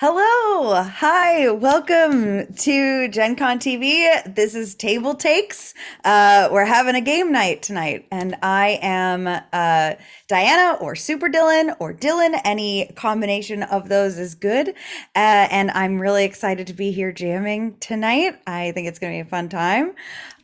Hello. Hi. Welcome to Gen Con TV. This is TableTakes. We're having a game night tonight, and I am Diana or Superdillin or Dylan. Any combination of those is good. And I'm really excited to be here jamming tonight. I think it's going to be a fun time.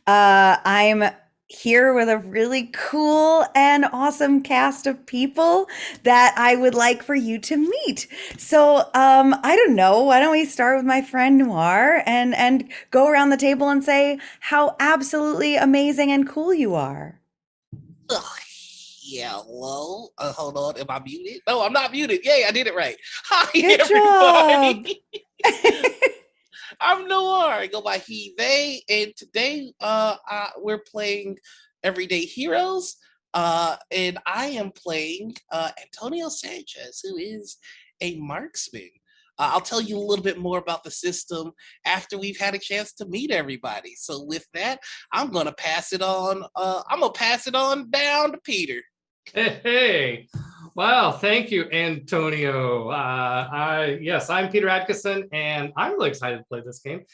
I'm here with a really cool and awesome cast of people that I would like for you to meet. So, I don't know. Why don't we start with my friend Noir and go around the table and say how absolutely amazing and cool you are. Ugh, yeah, well, hold on. Am I muted? No, I'm not muted. Yay, I did it right. Hi, Good job. everybody. I'm Noir. I go by he, they, and today we're playing Everyday Heroes. And I am playing Antonio Sanchez, who is a marksman. I'll tell you a little bit more about the system after we've had a chance to meet everybody. So with that, I'm gonna pass it on. I'm gonna pass it on down to Peter. Hey, wow, thank you, Antonio. Yes, I'm Peter Adkison, and I'm really excited to play this game.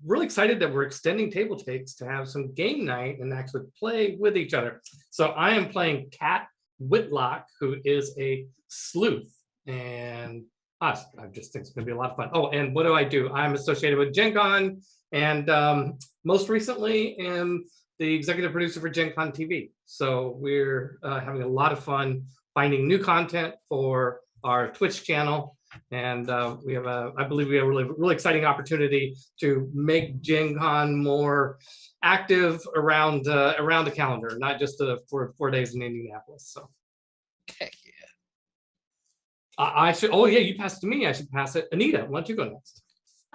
Really excited that we're extending Table Takes to have some game night and actually play with each other. So I am playing Kat Whitlock, who is a sleuth, and I just think it's going to be a lot of fun. Oh, and what do? I'm associated with Gen Con, and most recently am the executive producer for Gen Con TV. So we're having a lot of fun finding new content for our Twitch channel. And I believe we have a really exciting opportunity to make Gen Con more active around the calendar, not just for 4 days in Indianapolis. So Heck yeah. I should, oh yeah, you passed it to me. I should pass it. Anita, why don't you go next?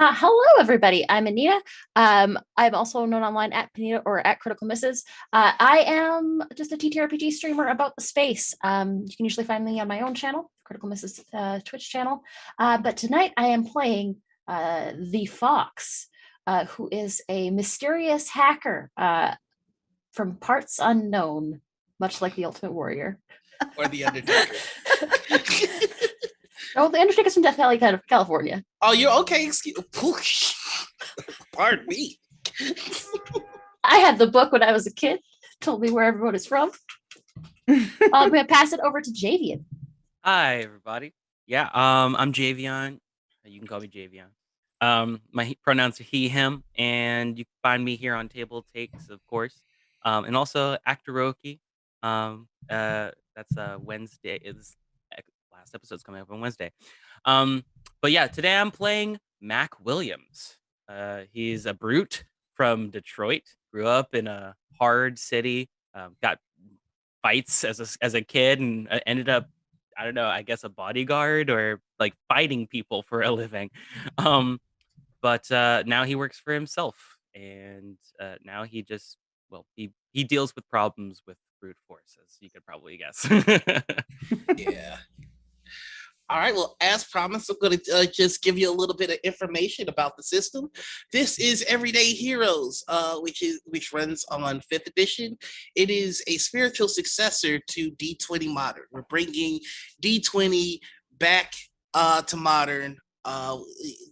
Hello, everybody. I'm Anita. I'm also known online at Anita or at Critical Misses. I am just a TTRPG streamer about the space. You can usually find me on my own channel, Critical Misses Twitch channel. But tonight I am playing the Fox, who is a mysterious hacker from parts unknown, much like the Ultimate Warrior. Or the Undertaker. Oh, the Undertaker's from Death Valley, California. Oh, you're okay. Excuse. Pardon me. I had the book when I was a kid. Told me where everyone is from. I'm going to pass it over to Javion. Hi, everybody. Yeah, I'm Javion. You can call me Javion. My pronouns are he, him, and you can find me here on Table Takes, of course, and also Actoroki. That's Wednesday. Last episode's coming up on Wednesday. But yeah, today I'm playing Mac Williams. He's a brute from Detroit. Grew up in a hard city. Got fights as a kid, and ended up, I don't know, I guess a bodyguard or like fighting people for a living. But now he works for himself, and now he just, well, he deals with problems with brute force, as you could probably guess. Yeah. All right, well, as promised, I'm going to just give you a little bit of information about the system. This is Everyday Heroes, which runs on 5th edition. It is a spiritual successor to D20 Modern. We're bringing D20 back to Modern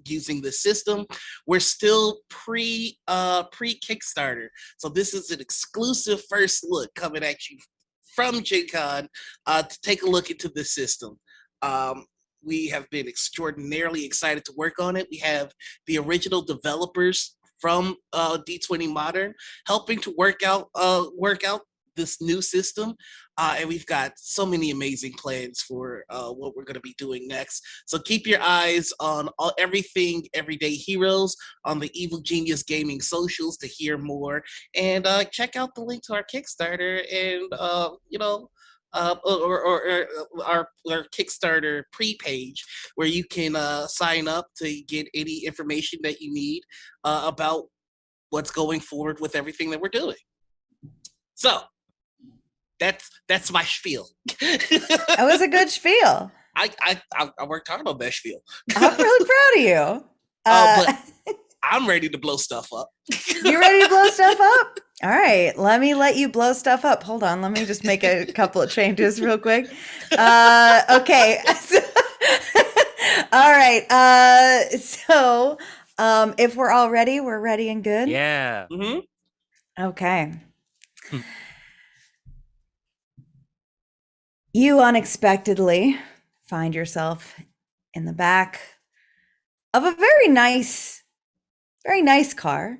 using the system. We're still pre Kickstarter, so this is an exclusive first look coming at you from Gen Con to take a look into the system. We have been extraordinarily excited to work on it. We have the original developers from D20 Modern helping to work out this new system, and we've got so many amazing plans for what we're going to be doing next. So keep your eyes on everything Everyday Heroes on the Evil Genius Gaming socials to hear more, and check out the link to our Kickstarter and or our Kickstarter pre-page where you can sign up to get any information that you need about what's going forward with everything that we're doing. So that's my spiel. That was a good spiel. I worked hard on that spiel. I'm really proud of you. But I'm ready to blow stuff up. You ready to blow stuff up? All right, let me let you blow stuff up. Hold on, let me just make a couple of changes real quick. Okay. All right. So if we're all ready, we're ready and good. Yeah. Mm-hmm. Okay. Hmm. You unexpectedly find yourself in the back of a very nice car.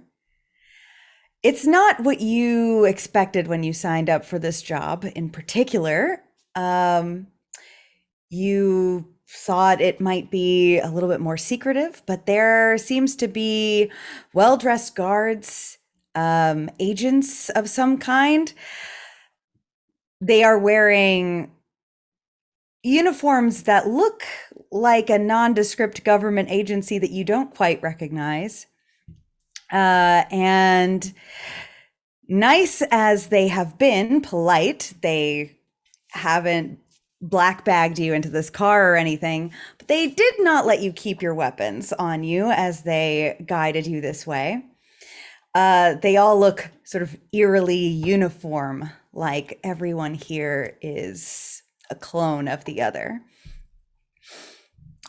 It's not what you expected when you signed up for this job in particular. You thought it might be a little bit more secretive, but there seems to be well-dressed guards, agents of some kind. They are wearing uniforms that look like a nondescript government agency that you don't quite recognize. And nice as they have been, polite, they haven't black bagged you into this car or anything, but they did not let you keep your weapons on you as they guided you this way. They all look sort of eerily uniform, like everyone here is a clone of the other.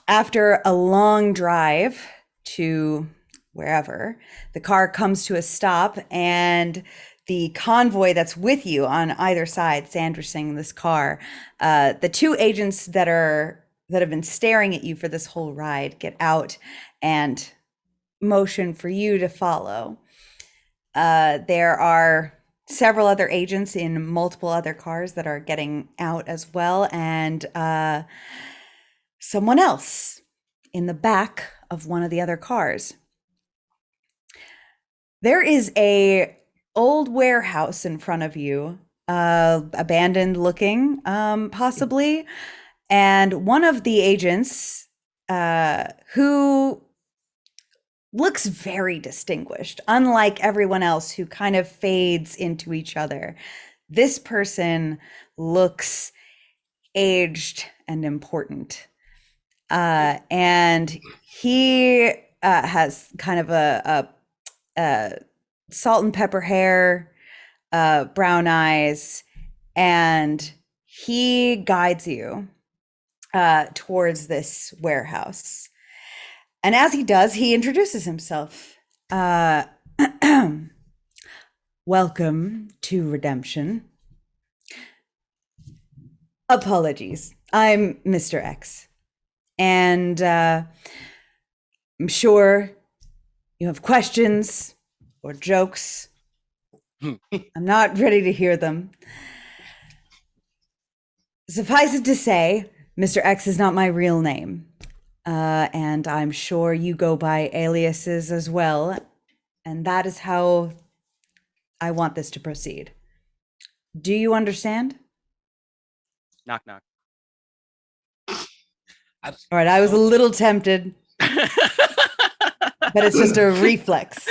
After a long drive to wherever, the car comes to a stop, and the convoy that's with you on either side, sandwiching this car, the two agents that have been staring at you for this whole ride get out and motion for you to follow. There are several other agents in multiple other cars that are getting out as well, and someone else in the back of one of the other cars. There is a old warehouse in front of you, abandoned looking, possibly, and one of the agents, who looks very distinguished, unlike everyone else who kind of fades into each other. This person looks aged and important. And he has kind of a salt and pepper hair, brown eyes, and he guides you towards this warehouse. And as he does, he introduces himself. Welcome to Redemption. Apologies. I'm Mr. X. And I'm sure you have questions or jokes. I'm not ready to hear them. Suffice it to say, Mr. X is not my real name. And I'm sure you go by aliases as well. And that is how I want this to proceed. Do you understand? Knock knock. All right, I was a little tempted, but it's just a reflex.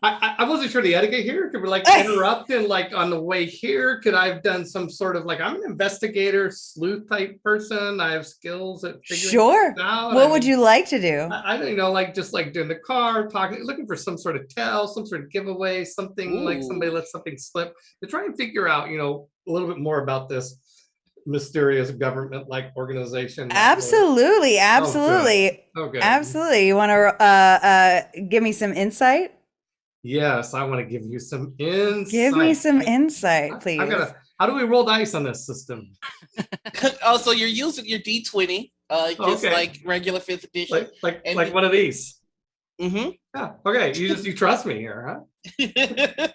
I wasn't sure the etiquette here. Could we like interrupt and like on the way here? Could I have done some sort of like, I'm an investigator, sleuth type person. I have skills at figuring Sure. things out. What would you like to do? I don't know, like just like doing the car, talking, looking for some sort of tell, some sort of giveaway, something like somebody let something slip to try and figure out, you know, a little bit more about this mysterious government-like organization. Absolutely, absolutely, Okay. absolutely. You want to give me some insight? Yes, I want to give you some insight. Give me some insight, please. How do we roll dice on this system? Oh, so you're using your D20, just Okay. like regular 5th edition. Like one of these. Mm-hmm. Yeah. Okay. You trust me here, huh?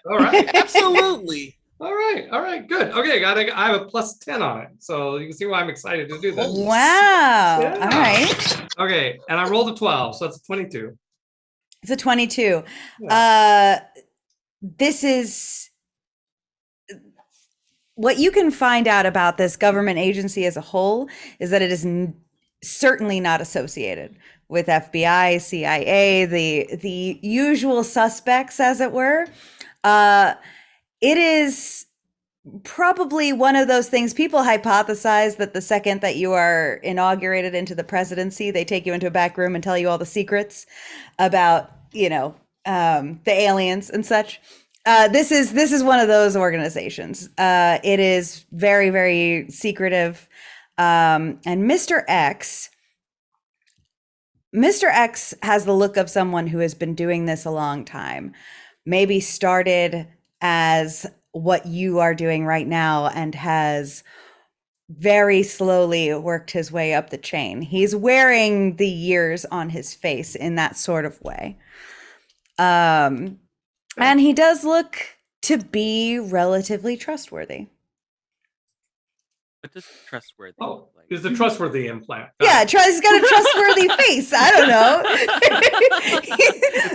All right. Absolutely. All right, good. Okay, I have a plus 10 on it. So you can see why I'm excited to do this. Wow. Yeah. All right. Okay, and I rolled a 12, so that's a 22. It's a 22. Yeah. This is what you can find out about this government agency as a whole is that it is certainly not associated with FBI, CIA, the usual suspects, as it were. It is probably one of those things people hypothesize that the second that you are inaugurated into the presidency, they take you into a back room and tell you all the secrets about, you know, the aliens and such. This is one of those organizations. It is very, very secretive. And Mr. X Mr. X has the look of someone who has been doing this a long time. Maybe started as what you are doing right now and has very slowly worked his way up the chain. He's wearing the years on his face in that sort of way. And he does look to be relatively trustworthy. What does trustworthy Oh, look like? is the trustworthy implant? Yeah, he's got a trustworthy face. I don't know.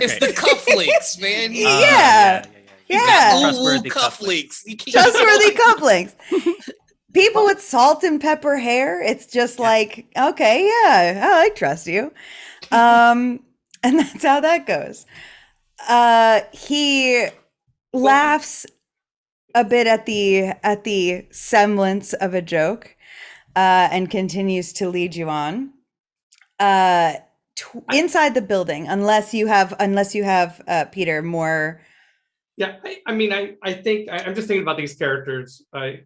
It's the cufflinks, man. Yeah. He's got Trustworthy cufflinks. Trustworthy cufflinks. People with salt and pepper hair, it's just like, okay, yeah, I trust you. And that's how that goes. He laughs a bit at the semblance of a joke, and continues to lead you on. Inside the building, unless you have Peter more. Yeah, I mean, I think I'm just thinking about these characters. I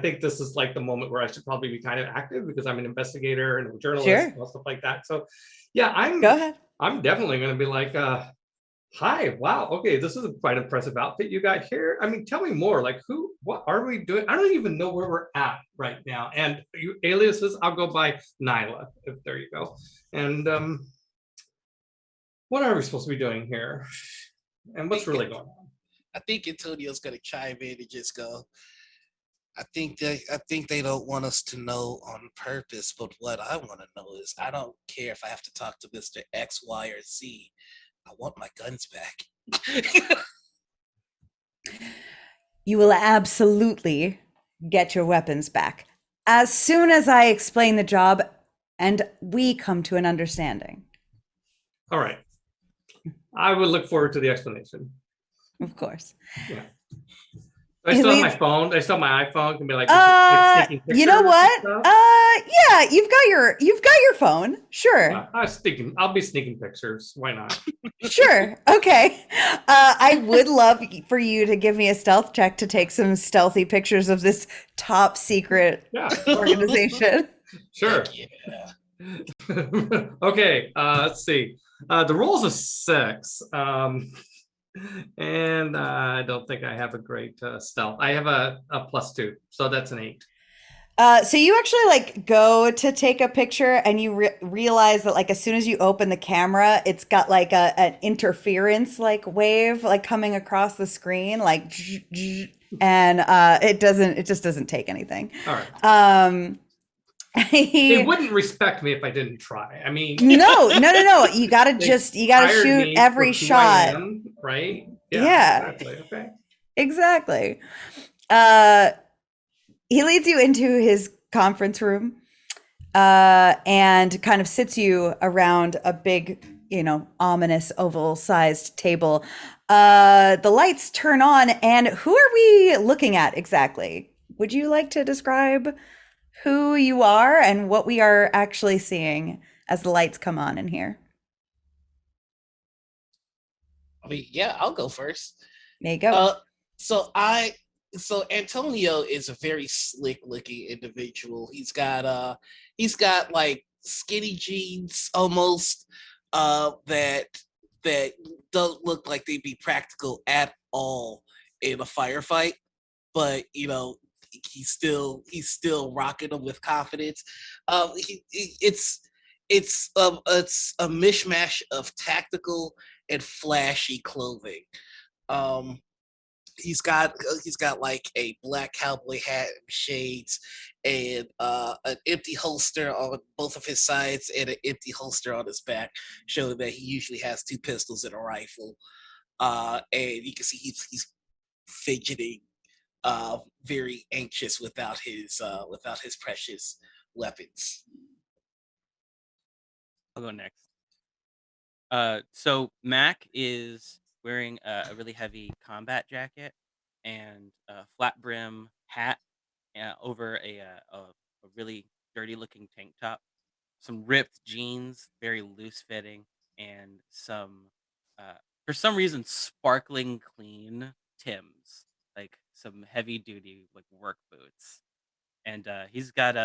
think this is like the moment where I should probably be kind of active because I'm an investigator and a journalist and stuff like that. So, yeah, Go ahead. I'm definitely going to be like, hi, wow, okay, this is a quite impressive outfit you got here. I mean, tell me more. Like, what are we doing? I don't even know where we're at right now. And you aliases, I'll go by Nyla. There you go. And what are we supposed to be doing here? And what's really going on? I think Antonio's gonna chime in and just go, I think they don't want us to know on purpose, but what I want to know is I don't care if I have to talk to Mr. X, Y, or Z. I want my guns back. You will absolutely get your weapons back as soon as I explain the job and we come to an understanding. All right. I would look forward to the explanation. Of course. Yeah. I still have my phone. I still have my iPhone. Can be like, taking pictures. You know what? Yeah, you've got your phone. Sure. I'll be sneaking pictures. Why not? Sure. Okay. I would love for you to give me a stealth check to take some stealthy pictures of this top secret organization. Sure. Yeah. Okay. Let's see. The roll's a 6. And I don't think I have a great stealth. I have a +2, so that's an 8. So you actually like go to take a picture and you realize that like as soon as you open the camera, it's got like an interference like wave like coming across the screen like and it just doesn't take anything. All right. They wouldn't respect me if I didn't try. I mean, no. You gotta shoot every shot, right? Yeah. Exactly. Okay. Exactly. He leads you into his conference room, and kind of sits you around a big, ominous oval-sized table. The lights turn on, and who are we looking at exactly? Would you like to describe who you are and what we are actually seeing as the lights come on in here? I mean, yeah, I'll go first. There you go. So Antonio is a very slick looking individual. He's got like skinny jeans almost that don't look like they'd be practical at all in a firefight, but he's still rocking them with confidence. It's a mishmash of tactical and flashy clothing. He's got like a black cowboy hat, shades, and an empty holster on both of his sides, and an empty holster on his back, showing that he usually has 2 pistols and a rifle. And you can see he's fidgeting, very anxious without his precious weapons. I'll go next. So Mac is wearing a really heavy combat jacket and a flat brim hat over a really dirty looking tank top, some ripped jeans, very loose fitting, and some for some reason sparkling clean Timbs, like some heavy duty like work boots. And he's got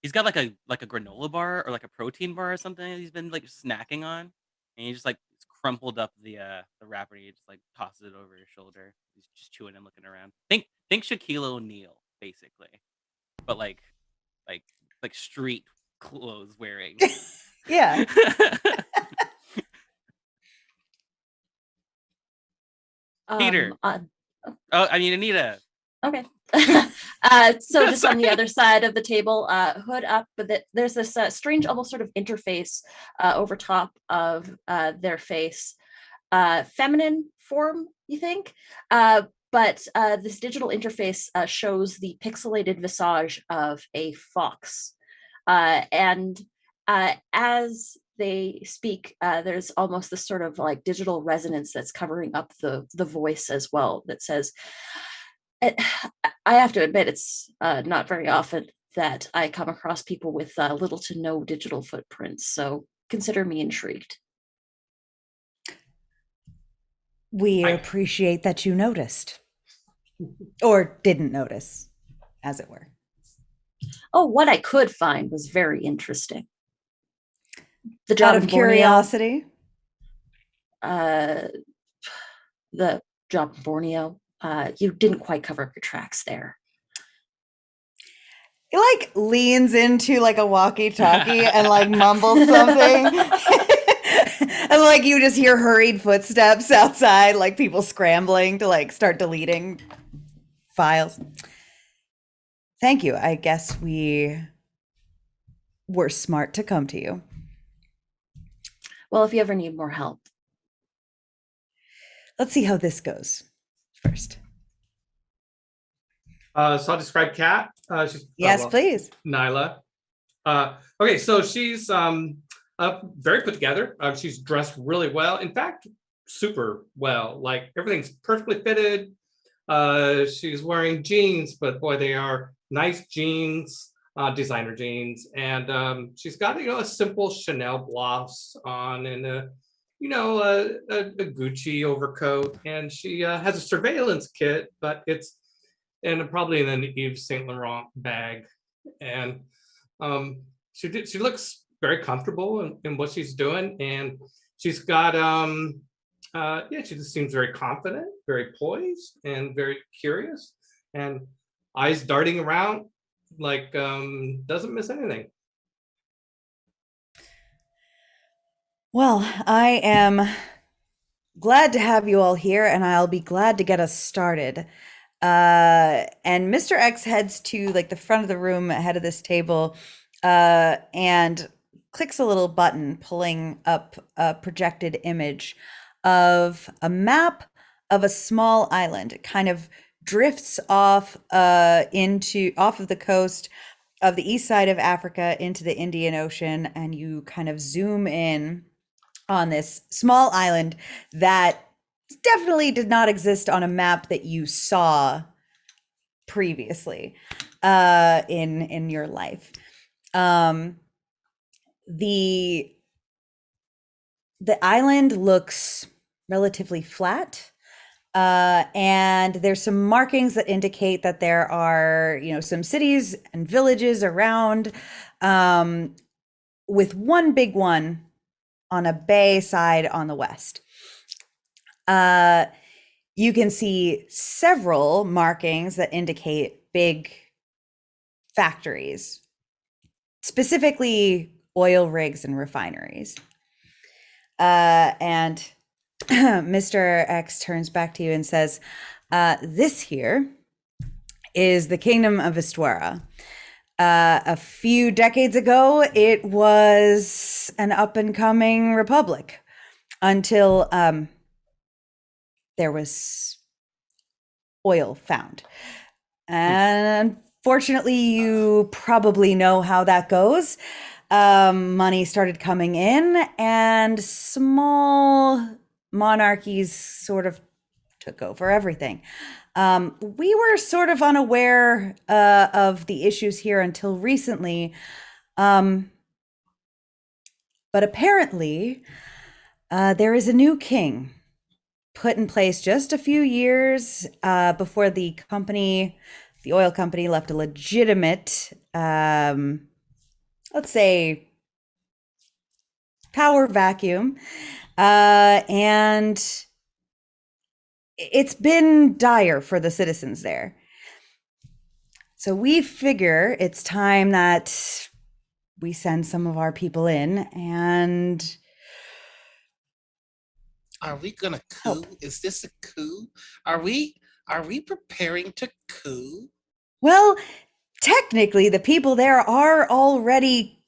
he's got like a granola bar or like a protein bar or something that he's been like snacking on, and he just like crumpled up the wrapper. And he just like tosses it over his shoulder. He's just chewing and looking around. Think Shaquille O'Neal basically, but like street clothes wearing. Yeah. Peter. Oh, I mean Anita. Okay. So just on the other side of the table, hood up, but there's this strange, almost sort of interface over top of their face. Feminine form, you think? But this digital interface shows the pixelated visage of a fox. And as they speak, there's almost this sort of like digital resonance that's covering up the voice as well that says, I have to admit, it's not very often that I come across people with little to no digital footprints, so consider me intrigued. We appreciate that you noticed. Or didn't notice, as it were. Oh, what I could find was very interesting. The job Out of curiosity? The job in Borneo. You didn't quite cover up your tracks there. He like leans into like a walkie-talkie and like mumbles something. And like you just hear hurried footsteps outside, like people scrambling to like start deleting files. Thank you. I guess we were smart to come to you. Well, if you ever need more help. Let's see how this goes first. So I'll describe Kat. Yes, please. Nyla. Okay, so she's very put together. She's dressed really well. In fact, super well. Like everything's perfectly fitted. She's wearing jeans, but boy, they are nice jeans, designer jeans. And she's got a simple Chanel blouse on and a Gucci overcoat. And she has a surveillance kit, but it's probably in an Yves Saint Laurent bag. And she looks very comfortable in what she's doing, and she's got she just seems very confident, very poised, and very curious, and eyes darting around like doesn't miss anything. Well, I am glad to have you all here, and I'll be glad to get us started. And Mr. X heads to like the front of the room ahead of this table and clicks a little button, pulling up a projected image of a map of a small island. It kind of drifts off of the coast of the east side of Africa into the Indian Ocean, and you kind of zoom in on this small island that definitely did not exist on a map that you saw previously in your life. The island looks relatively flat, and there's some markings that indicate that there are some cities and villages around, with one big one on a bay side on the west. You can see several markings that indicate big factories, specifically oil rigs and refineries. And Mr. X turns back to you and says, this here is the Kingdom of Estuara. A few decades ago, it was an up-and-coming republic until there was oil found. And unfortunately, you probably know how that goes. Money started coming in, and small monarchies sort of took over everything. We were sort of unaware of the issues here until recently. But apparently, there is a new king put in place just a few years before the oil company left a legitimate let's say, power vacuum. And it's been dire for the citizens there. So we figure it's time that we send some of our people in and Are we gonna coup? Help. Is this a coup? Are we preparing to coup? well, technically the people there are already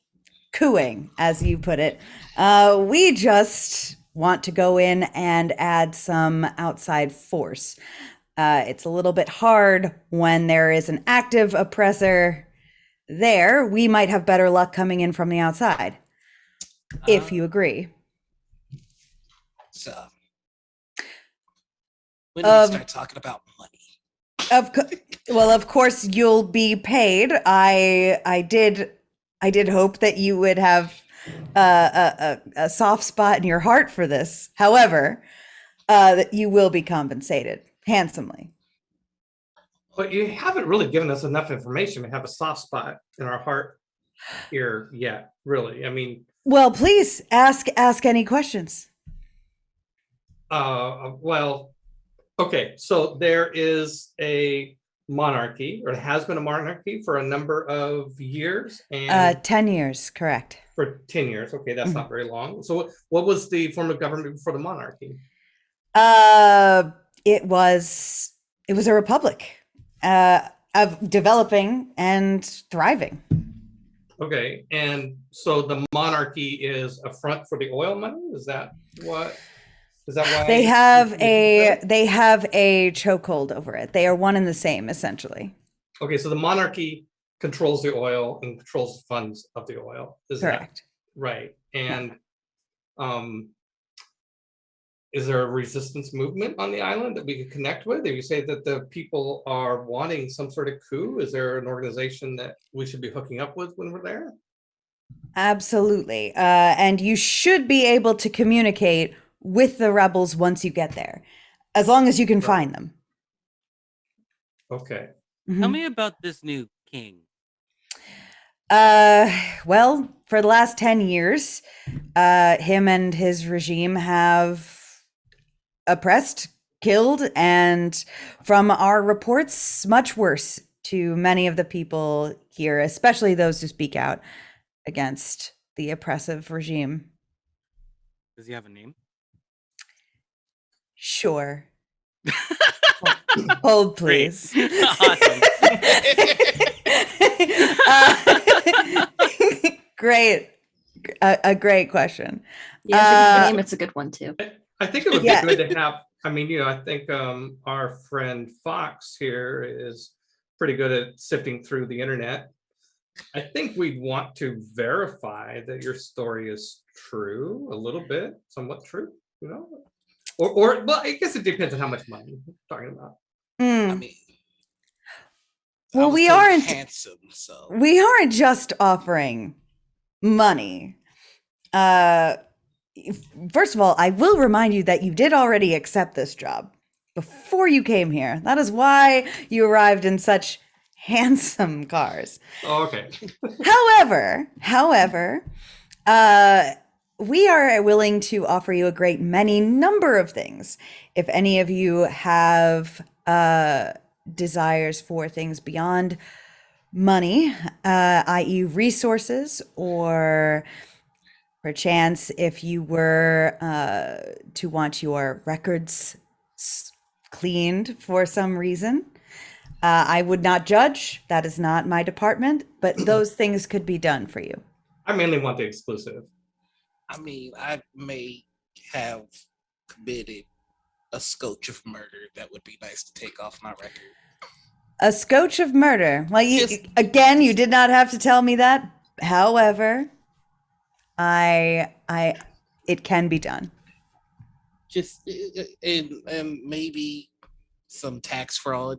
cooing, as you put it. We just want to go in and add some outside force. It's a little bit hard when there is an active oppressor there. We might have better luck coming in from the outside, if you agree. So when do we Of- start talking about money? Of course, you'll be paid. I did hope that you would have a soft spot in your heart for this. However, that you will be compensated handsomely. But you haven't really given us enough information to have a soft spot in our heart here yet, really. I mean, Well, please ask any questions. well, okay, so there is a monarchy, or it has been a monarchy for a number of years, and 10 years, correct. for 10 years. Okay, that's not very long. So what was the form of government before the monarchy? It was a republic of developing and thriving. Okay, and so the monarchy is a front for the oil money? Is that why? They have a chokehold over it. They are one and the same, essentially. Okay, so the monarchy controls the oil and controls the funds of the oil. Is Correct. that right? And is there a resistance movement on the island that we could connect with? Or you say that the people are wanting some sort of coup? Is there an organization that we should be hooking up with when we're there? Absolutely. And you should be able to communicate with the rebels once you get there, as long as you can find them. Okay. Tell me about this new king. Well, for the last 10 years, him and his regime have oppressed, killed, and from our reports, much worse to many of the people here, especially those who speak out against the oppressive regime. Does he have a name? Sure. Hold, please. Awesome. Great. A great question. Yeah, it's a good name. It's a good one too. I think it would be Yeah. good to have, I mean, I think our friend Fox here is pretty good at sifting through the internet. I think we'd want to verify that your story is true, a little bit, somewhat true, Or well, I guess it depends on how much money we're talking about. I mean, Well, we handsome, so we aren't just offering money. First of all, I will remind you that you did already accept this job before you came here. That is why you arrived in such handsome cars. Oh, okay. However, we are willing to offer you a great many number of things. If any of you have desires for things beyond money, i.e. resources, or perchance if you were to want your records cleaned for some reason, I would not judge. That is not my department, but those things could be done for you. I mainly want the exclusive. I mean, I may have committed a scotch of murder that would be nice to take off my record. A scotch of murder. Well, you did not have to tell me that. However, it can be done. Just and maybe some tax fraud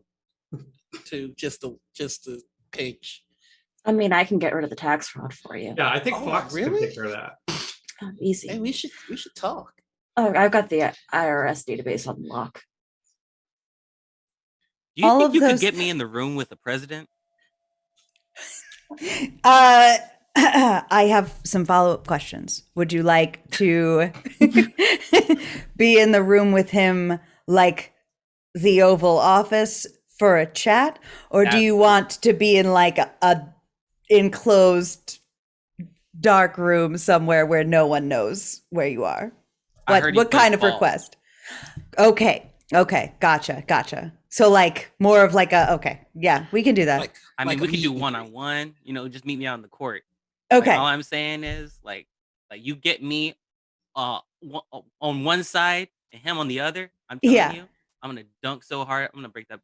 too, just a pinch. I mean, I can get rid of the tax fraud for you. Yeah, I think Oh, Fox can really? take care of that. Oh, easy. Hey, we should talk. Oh, I've got the IRS database on lock. Do you All think of you could those- get me in the room with the president? I have some follow-up questions. Would you like to be in the room with him like the Oval Office for a chat? Or do you want to be in like a enclosed dark room somewhere where no one knows where you are? What kind of request? Okay. Gotcha. So like more of like yeah, we can do that. I mean, we could do one-on-one, just meet me out in the court. Okay. Like, all I'm saying is like you get me on one side and him on the other. I'm telling you, I'm gonna dunk so hard. I'm gonna break that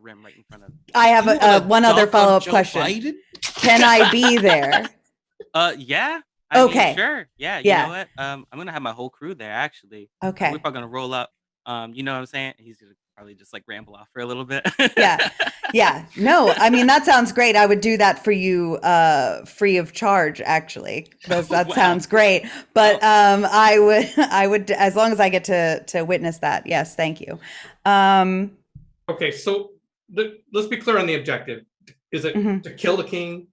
rim right in front of. I have one other follow-up question. Biden? Can I be there? Yeah. Okay. Mean, sure. Yeah. You know what? I'm gonna have my whole crew there actually. Okay. We're probably gonna roll up. You know what I'm saying? He's gonna probably just like ramble off for a little bit. Yeah. No, I mean that sounds great. I would do that for you free of charge actually. That sounds great. But I would as long as I get to witness that. Yes, thank you. Okay, so let's be clear on the objective. Is it to kill the king?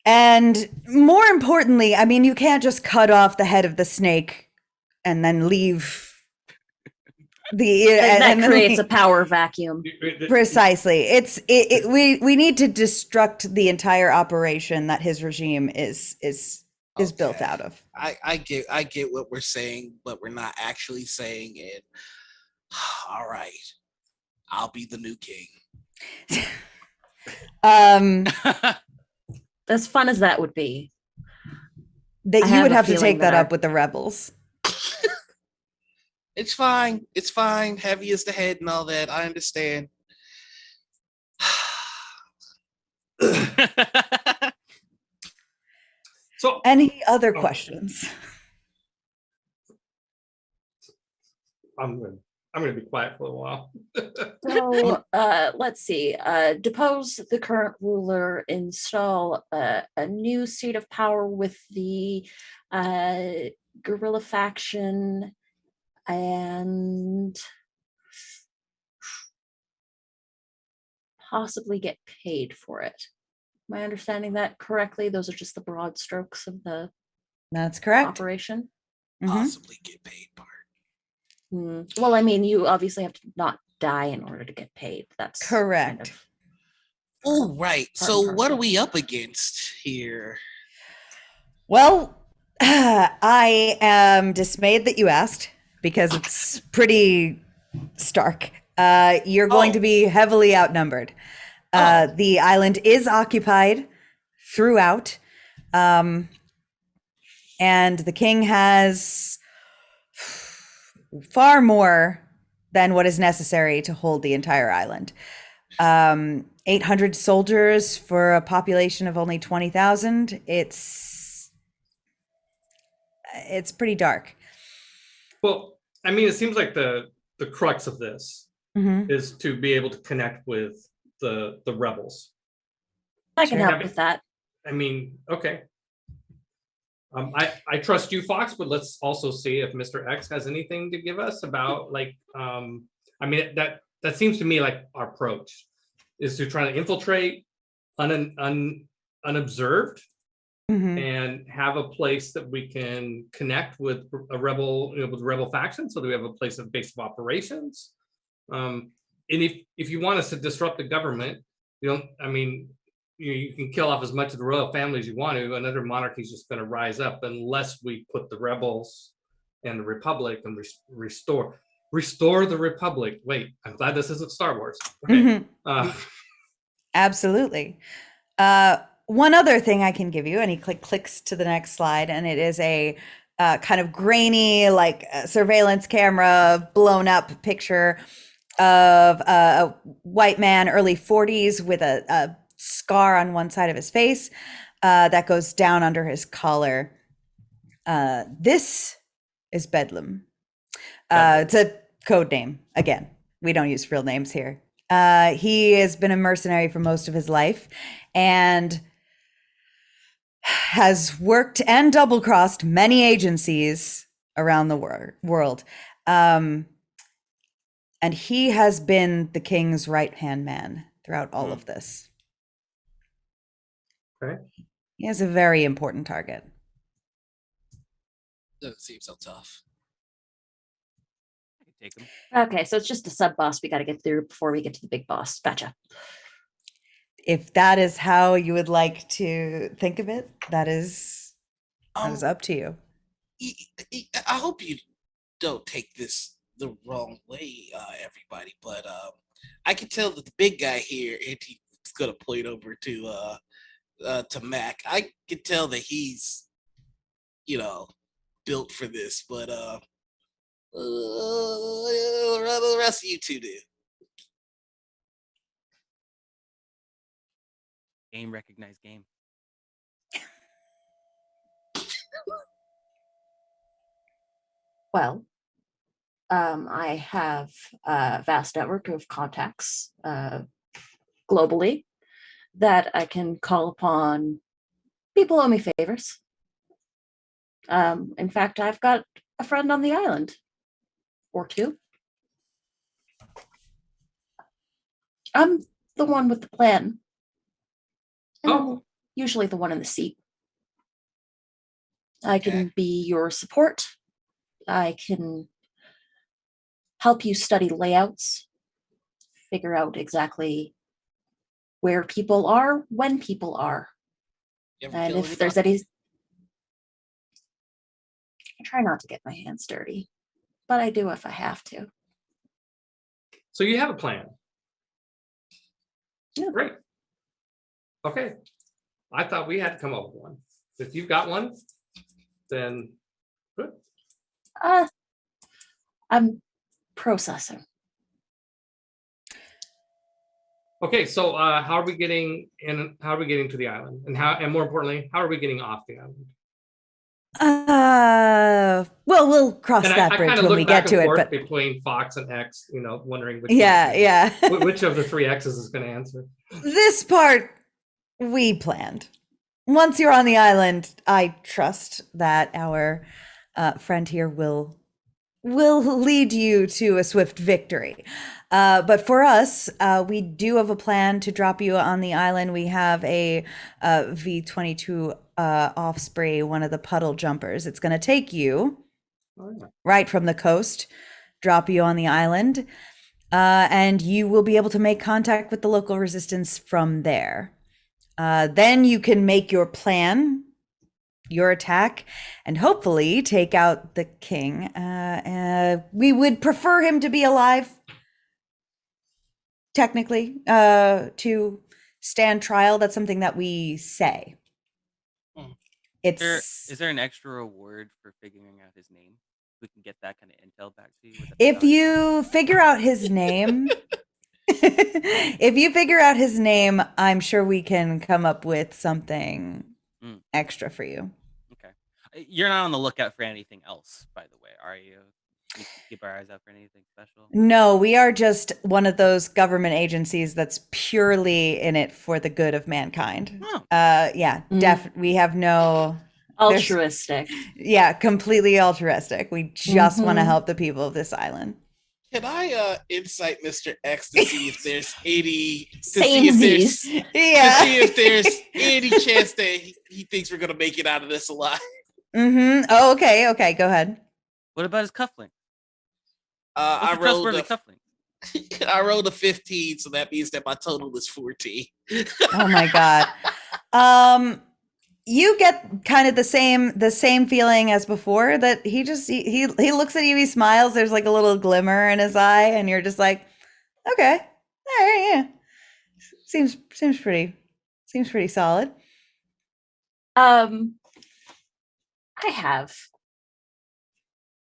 And more importantly, I mean, you can't just cut off the head of the snake and then leave that creates a power vacuum. Precisely. We need to destruct the entire operation that his regime is built out of. I get what we're saying, but we're not actually saying it. All right, I'll be the new king. As fun as that would be, that you would have to take that up with the rebels. It's fine. It's fine. Heavy is the head and all that. I understand. So, any other questions? I'm going to be quiet for a while. So let's see. Depose the current ruler, install a new seat of power with the guerrilla faction, and possibly get paid for it. Am I understanding that correctly? Those are just the broad strokes of the That's correct. Operation. Possibly get paid part. Well, I mean, you obviously have to not die in order to get paid. That's correct. Kind of oh, right. So what are we up against here? Well, I am dismayed that you asked because it's pretty stark. You're going to be heavily outnumbered. The island is occupied throughout, and the king has far more than what is necessary to hold the entire island. 800 soldiers for a population of only 20,000. It's pretty dark. Well, I mean, it seems like the crux of this is to be able to connect with the rebels. I can help with that. I mean, okay. I trust you, Fox, but let's also see if Mr. X has anything to give us about I mean, that seems to me like our approach is to try to infiltrate unobserved and have a place that we can connect with a rebel, with the rebel faction, so that we have a place of base of operations. And if you want us to disrupt the government, you can kill off as much of the royal family as you want to. Another monarchy is just going to rise up unless we put the rebels and the republic and restore the republic. Wait, I'm glad this isn't Star Wars. Okay. Absolutely. One other thing I can give you, and he clicks to the next slide, and it is a kind of grainy, like surveillance camera, blown up picture of a white man, early 40s, with a scar on one side of his face that goes down under his collar. This is Bedlam. It's a code name. Again, we don't use real names here. He has been a mercenary for most of his life and has worked and double-crossed many agencies around the world. And he has been the king's right-hand man throughout all of this. Okay. He has a very important target. Doesn't seem so tough. I can take him. Okay, so it's just a sub boss we got to get through before we get to the big boss. Gotcha. If that is how you would like to think of it, that is Um, up to you. I hope you don't take this the wrong way, everybody. But I can tell that the big guy here, and he's gonna point over to Mac. I can tell that he's, built for this. But the rest of you two do. Game recognized game. Well, I have a vast network of contacts globally that I can call upon. People owe me favors. In fact, I've got a friend on the island or two. I'm the one with the plan. And I'm usually the one in the seat. I can be your support. I can help you study layouts, figure out exactly where people are, when people are. And if there's any, I try not to get my hands dirty, but I do if I have to. So you have a plan. Yeah. Great. Okay. I thought we had to come up with one. If you've got one, then good. I'm processing. Okay, so how are we getting in? How are we getting to the island? And more importantly, how are we getting off the island? Well, we'll cross And that I bridge kind of when look we back get to and it. forth But between Fox and X, wondering which yeah. which of the three X's is going to answer. This part we planned. Once you're on the island, I trust that our friend here will lead you to a swift victory. But for us, we do have a plan to drop you on the island. We have a V-22 Offspray, one of the puddle jumpers. It's going to take you right from the coast, drop you on the island, and you will be able to make contact with the local resistance from there. Then you can make your plan, your attack, and hopefully take out the king. We would prefer him to be alive, technically, to stand trial. That's something that we say. Is there an extra reward for figuring out his name? We can get that kind of intel back to you. If you figure out his name, I'm sure we can come up with something extra for you. Okay. You're not on the lookout for anything else, by the way, are you? We keep our eyes out for anything special? No, we are just one of those government agencies that's purely in it for the good of mankind. We have no altruistic. Yeah, completely altruistic. We just want to help the people of this island. Can I insight Mr. X to see if there's any any chance that he thinks we're gonna make it out of this alive? Oh, okay. Go ahead. What about his cufflink? I rolled a 15, so that means that my total is 14. Oh my god. You get kind of the same feeling as before, that he looks at you, he smiles, there's like a little glimmer in his eye, and you're just like, okay, all right, yeah. Seems pretty solid. I have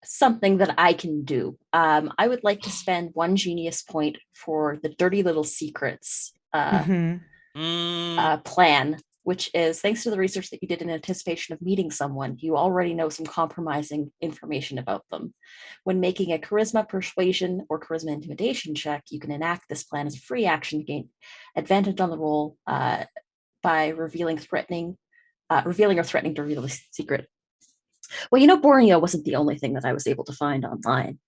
something that I can do. I would like to spend 1 genius point for the dirty little secrets plan, which is, thanks to the research that you did in anticipation of meeting someone, you already know some compromising information about them. When making a charisma, persuasion, or charisma intimidation check, you can enact this plan as a free action to gain advantage on the roll by revealing or threatening to reveal the secret. Well, Borneo wasn't the only thing that I was able to find online.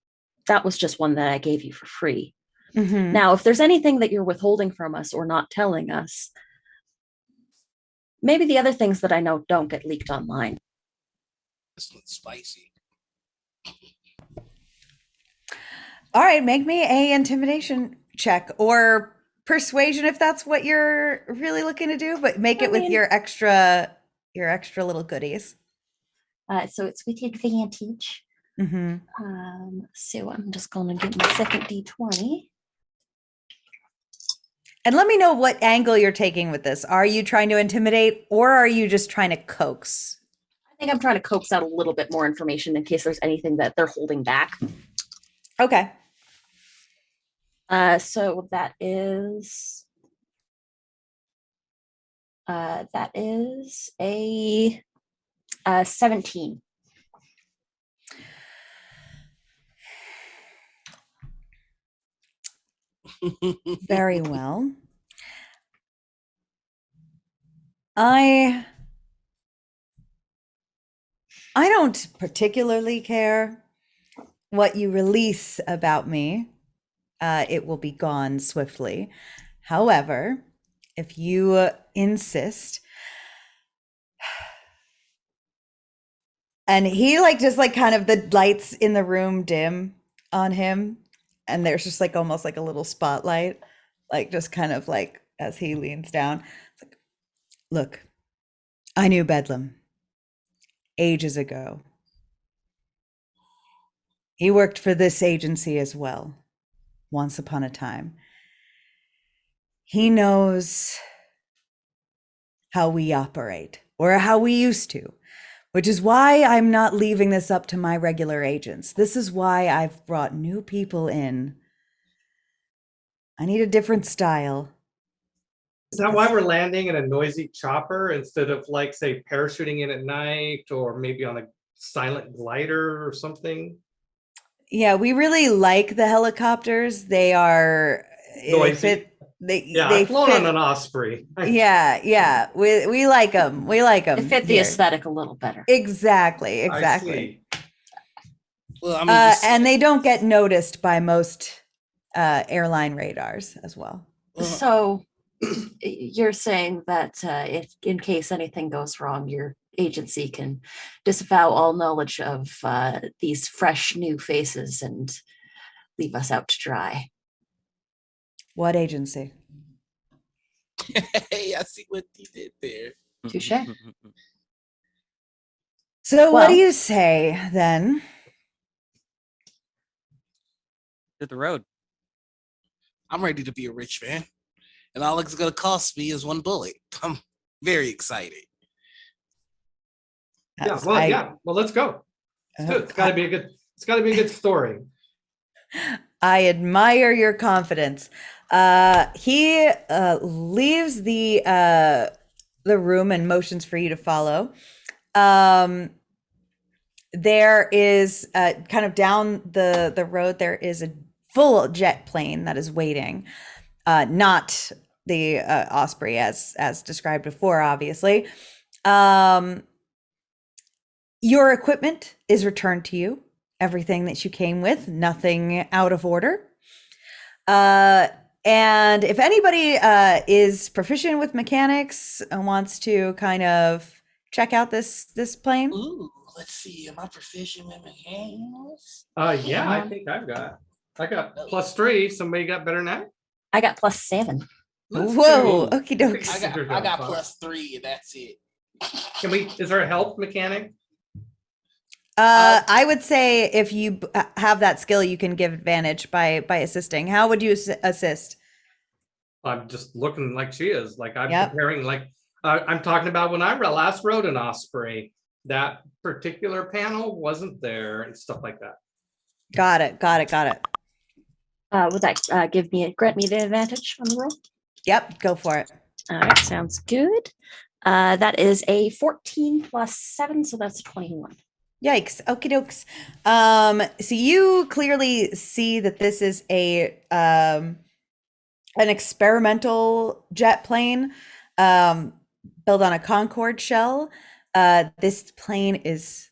That was just one that I gave you for free. Now, if there's anything that you're withholding from us or not telling us, Maybe the other things that I know don't get leaked online. This one's spicy. All right, make me a intimidation check or persuasion if that's what you're really looking to do, but make it with your extra little goodies. So it's with advantage. So I'm just going to get my second D20. And let me know what angle you're taking with this. Are you trying to intimidate or are you just trying to coax? I think I'm trying to coax out a little bit more information in case there's anything that they're holding back. Okay. So that is a 17. Very well. I don't particularly care what you release about me. It will be gone swiftly. However, if you insist, and he like just like kind of the lights in the room dim on him, and there's just like almost like a little spotlight, like just kind of like as he leans down. Like, look, I knew Bedlam ages ago. He worked for this agency as well, once upon a time. He knows how we operate, or how we used to, which is why I'm not leaving this up to my regular agents. This is why I've brought new people in. I need a different style. Is that why we're landing in a noisy chopper instead of, like, say, parachuting in at night or maybe on a silent glider or something? Yeah, we really like the helicopters. They are Noisy. I've flown on an Osprey. Yeah. We like them. We like them. It fit the aesthetic a little better. Exactly. Well, and they don't get noticed by most airline radars as well. So you're saying that if in case anything goes wrong, your agency can disavow all knowledge of these fresh new faces and leave us out to dry. What agency? Hey, I see what he did there. Touche. So what do you say then? Hit the road. I'm ready to be a rich man, and all it's going to cost me is one bullet. I'm very excited. Well, let's go. It's got to be a good. It's got to be a good story. I admire your confidence. He leaves the room and motions for you to follow. There is kind of down the road, there is a full jet plane that is waiting. Not the Osprey as described before, obviously. Your equipment is returned to you. Everything that you came with, nothing out of order. And if anybody is proficient with mechanics and wants to kind of check out this plane. Ooh, let's see. Am I proficient with mechanics? Yeah, I think I got +3. Somebody got better than that? I got +7. Whoa, okie dokes. I got +3, and that's it. Is there a help mechanic? I would say if you have that skill, you can give advantage by assisting. How would you assist? I'm just looking like she is. Like I'm preparing. Like I'm talking about when I last rode an Osprey. That particular panel wasn't there and stuff like that. Got it. Would that grant me the advantage on the roll? Yep, go for it. All right, sounds good. That is a 14 + 7, so that's a 21. Yikes. Okie dokes. So you clearly see that this is an experimental jet plane built on a Concorde shell. This plane is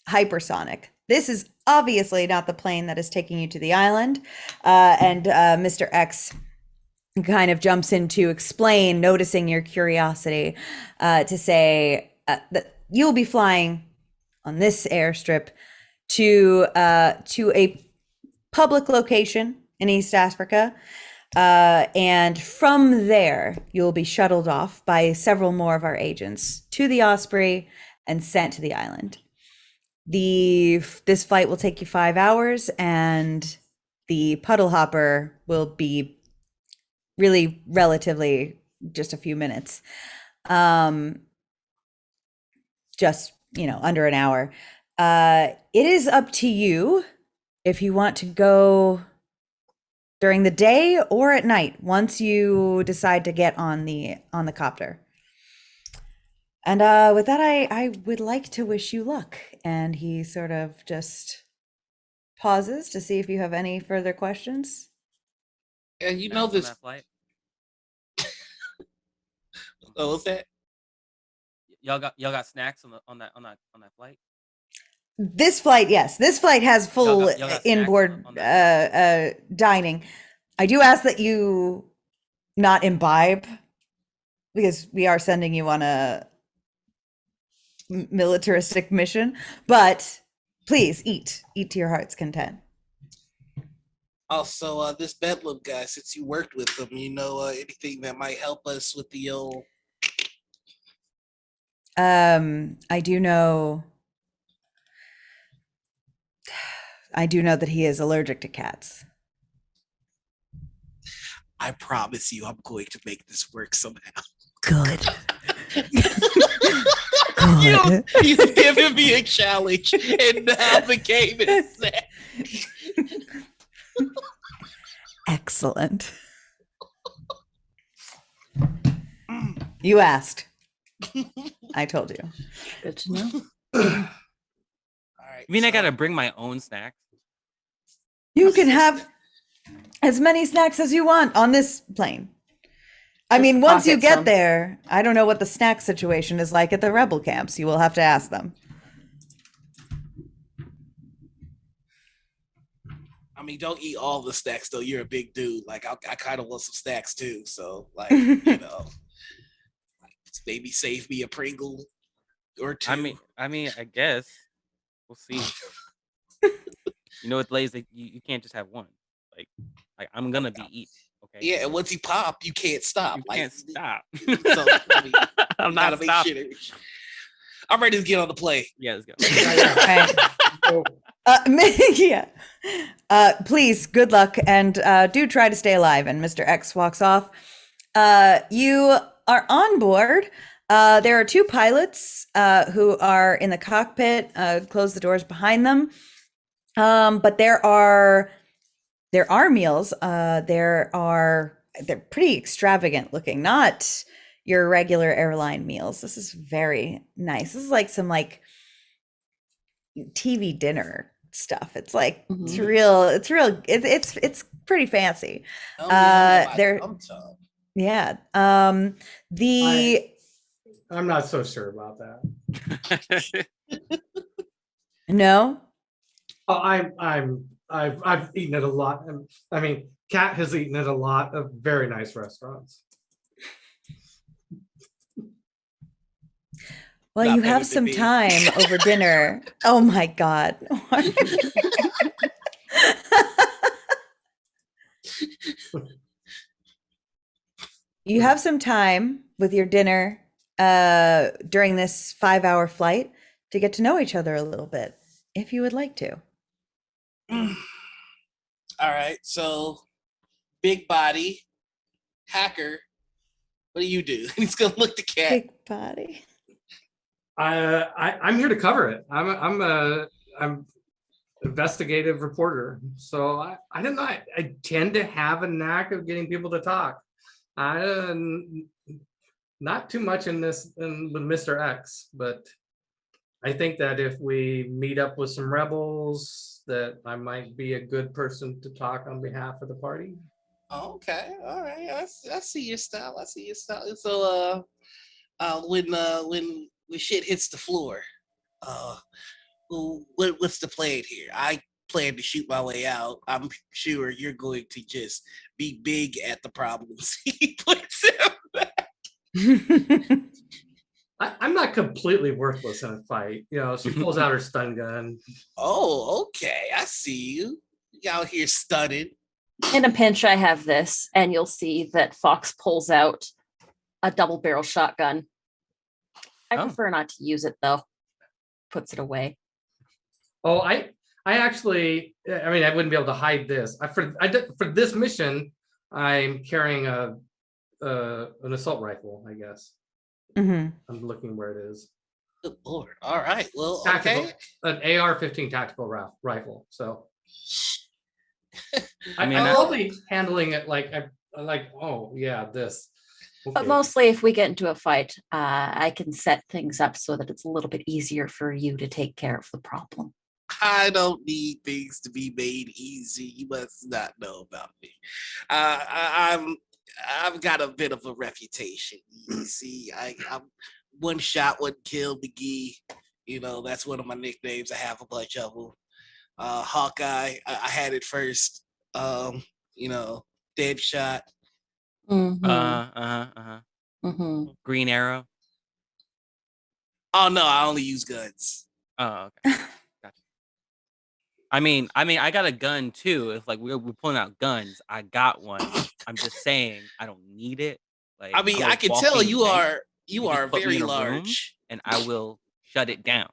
hypersonic. This is obviously not the plane that is taking you to the island. And Mr. X kind of jumps in to explain, noticing your curiosity, to say that you'll be flying on this airstrip to a public location in East Africa. And from there, you'll be shuttled off by several more of our agents to the Osprey and sent to the island. This flight will take you 5 hours, and the puddle hopper will be really relatively just a few minutes. Just, under an hour. It is up to you if you want to go during the day or at night once you decide to get on the copter. And with that, I would like to wish you luck. And he sort of just pauses to see if you have any further questions. And you know this. That flight? Oh, what's that? Y'all got snacks on that flight? This flight, yes. This flight has full Y'all got snacks inboard on that dining. I do ask that you not imbibe, because we are sending you on a militaristic mission, but please eat to your heart's content. Also, this Bedlam guy, since you worked with him, anything that might help us with the old... I do know that he is allergic to cats. I promise you, I'm going to make this work somehow. Good. You've given me a challenge, and now the game is set. Excellent. You asked. I told you. Good to know. All right. You mean I gotta bring my own snacks? You can have as many snacks as you want on this plane. I mean, once you pocket get some. there, I don't know what the snack situation is like at the rebel camps. You will have to ask them. I mean, don't eat all the snacks though. You're a big dude. Like, I kind of want some snacks too. So, like, maybe save me a Pringle or two. I mean, I guess we'll see. With Lays, like, you can't just have one. Like I'm gonna be eating. Okay. Yeah, and once you pop, you can't stop. You can't stop. So, I'm not stopping. I'm ready to get on the plane. Yeah, let's go. Yeah. Please, good luck, and do try to stay alive. And Mr. X walks off. You are on board. There are two pilots who are in the cockpit. Close the doors behind them. But there are meals. They're pretty extravagant looking, not your regular airline meals. This is very nice. This is like some TV dinner stuff. It's like it's pretty fancy. Yeah. I'm not so sure about that. No. Oh, I've eaten at a lot. I mean, Kat has eaten at a lot of very nice restaurants. Well, Not you have better than some me. time over dinner. Oh my God. You have some time with your dinner during this 5-hour flight to get to know each other a little bit, if you would like to. All right. So, big body, hacker. What do you do? He's gonna look the cat. Big body. I'm here to cover it. I'm investigative reporter. So I don't know. I tend to have a knack of getting people to talk. Not too much with Mr. X, but I think that if we meet up with some rebels, that I might be a good person to talk on behalf of the party. Okay. All right. I see your style. So, when shit hits the floor, what's the plan here? I plan to shoot my way out. I'm sure you're going to just be big at the problems he puts him. I'm not completely worthless in a fight. She pulls out her stun gun. Oh, okay. I see you. You out here stunning. In a pinch, I have this, and you'll see that Fox pulls out a double barrel shotgun. I prefer not to use it though. Puts it away. Oh, I actually, I mean, I wouldn't be able to hide this. For this mission, I'm carrying an assault rifle, I guess. I'm looking where it is. Good Lord. All right. Well, Tactical, okay. an AR-15 tactical rifle. So I mean, I'm probably handling it like oh yeah, this. Okay. But mostly if we get into a fight, I can set things up so that it's a little bit easier for you to take care of the problem. I don't need things to be made easy. You must not know about me. I've got a bit of a reputation. You see, I'm one shot, one kill McGee. That's one of my nicknames. I have a bunch of them. Hawkeye, I had it first. Dead shot. Green Arrow. Oh no, I only use guns. Oh, okay. Gotcha. I mean, I got a gun too. If like we're pulling out guns, I got one. I'm just saying I don't need it. Like I mean, I'm a I can tell walking you tank. are just put me very in a room large. and I will shut it down.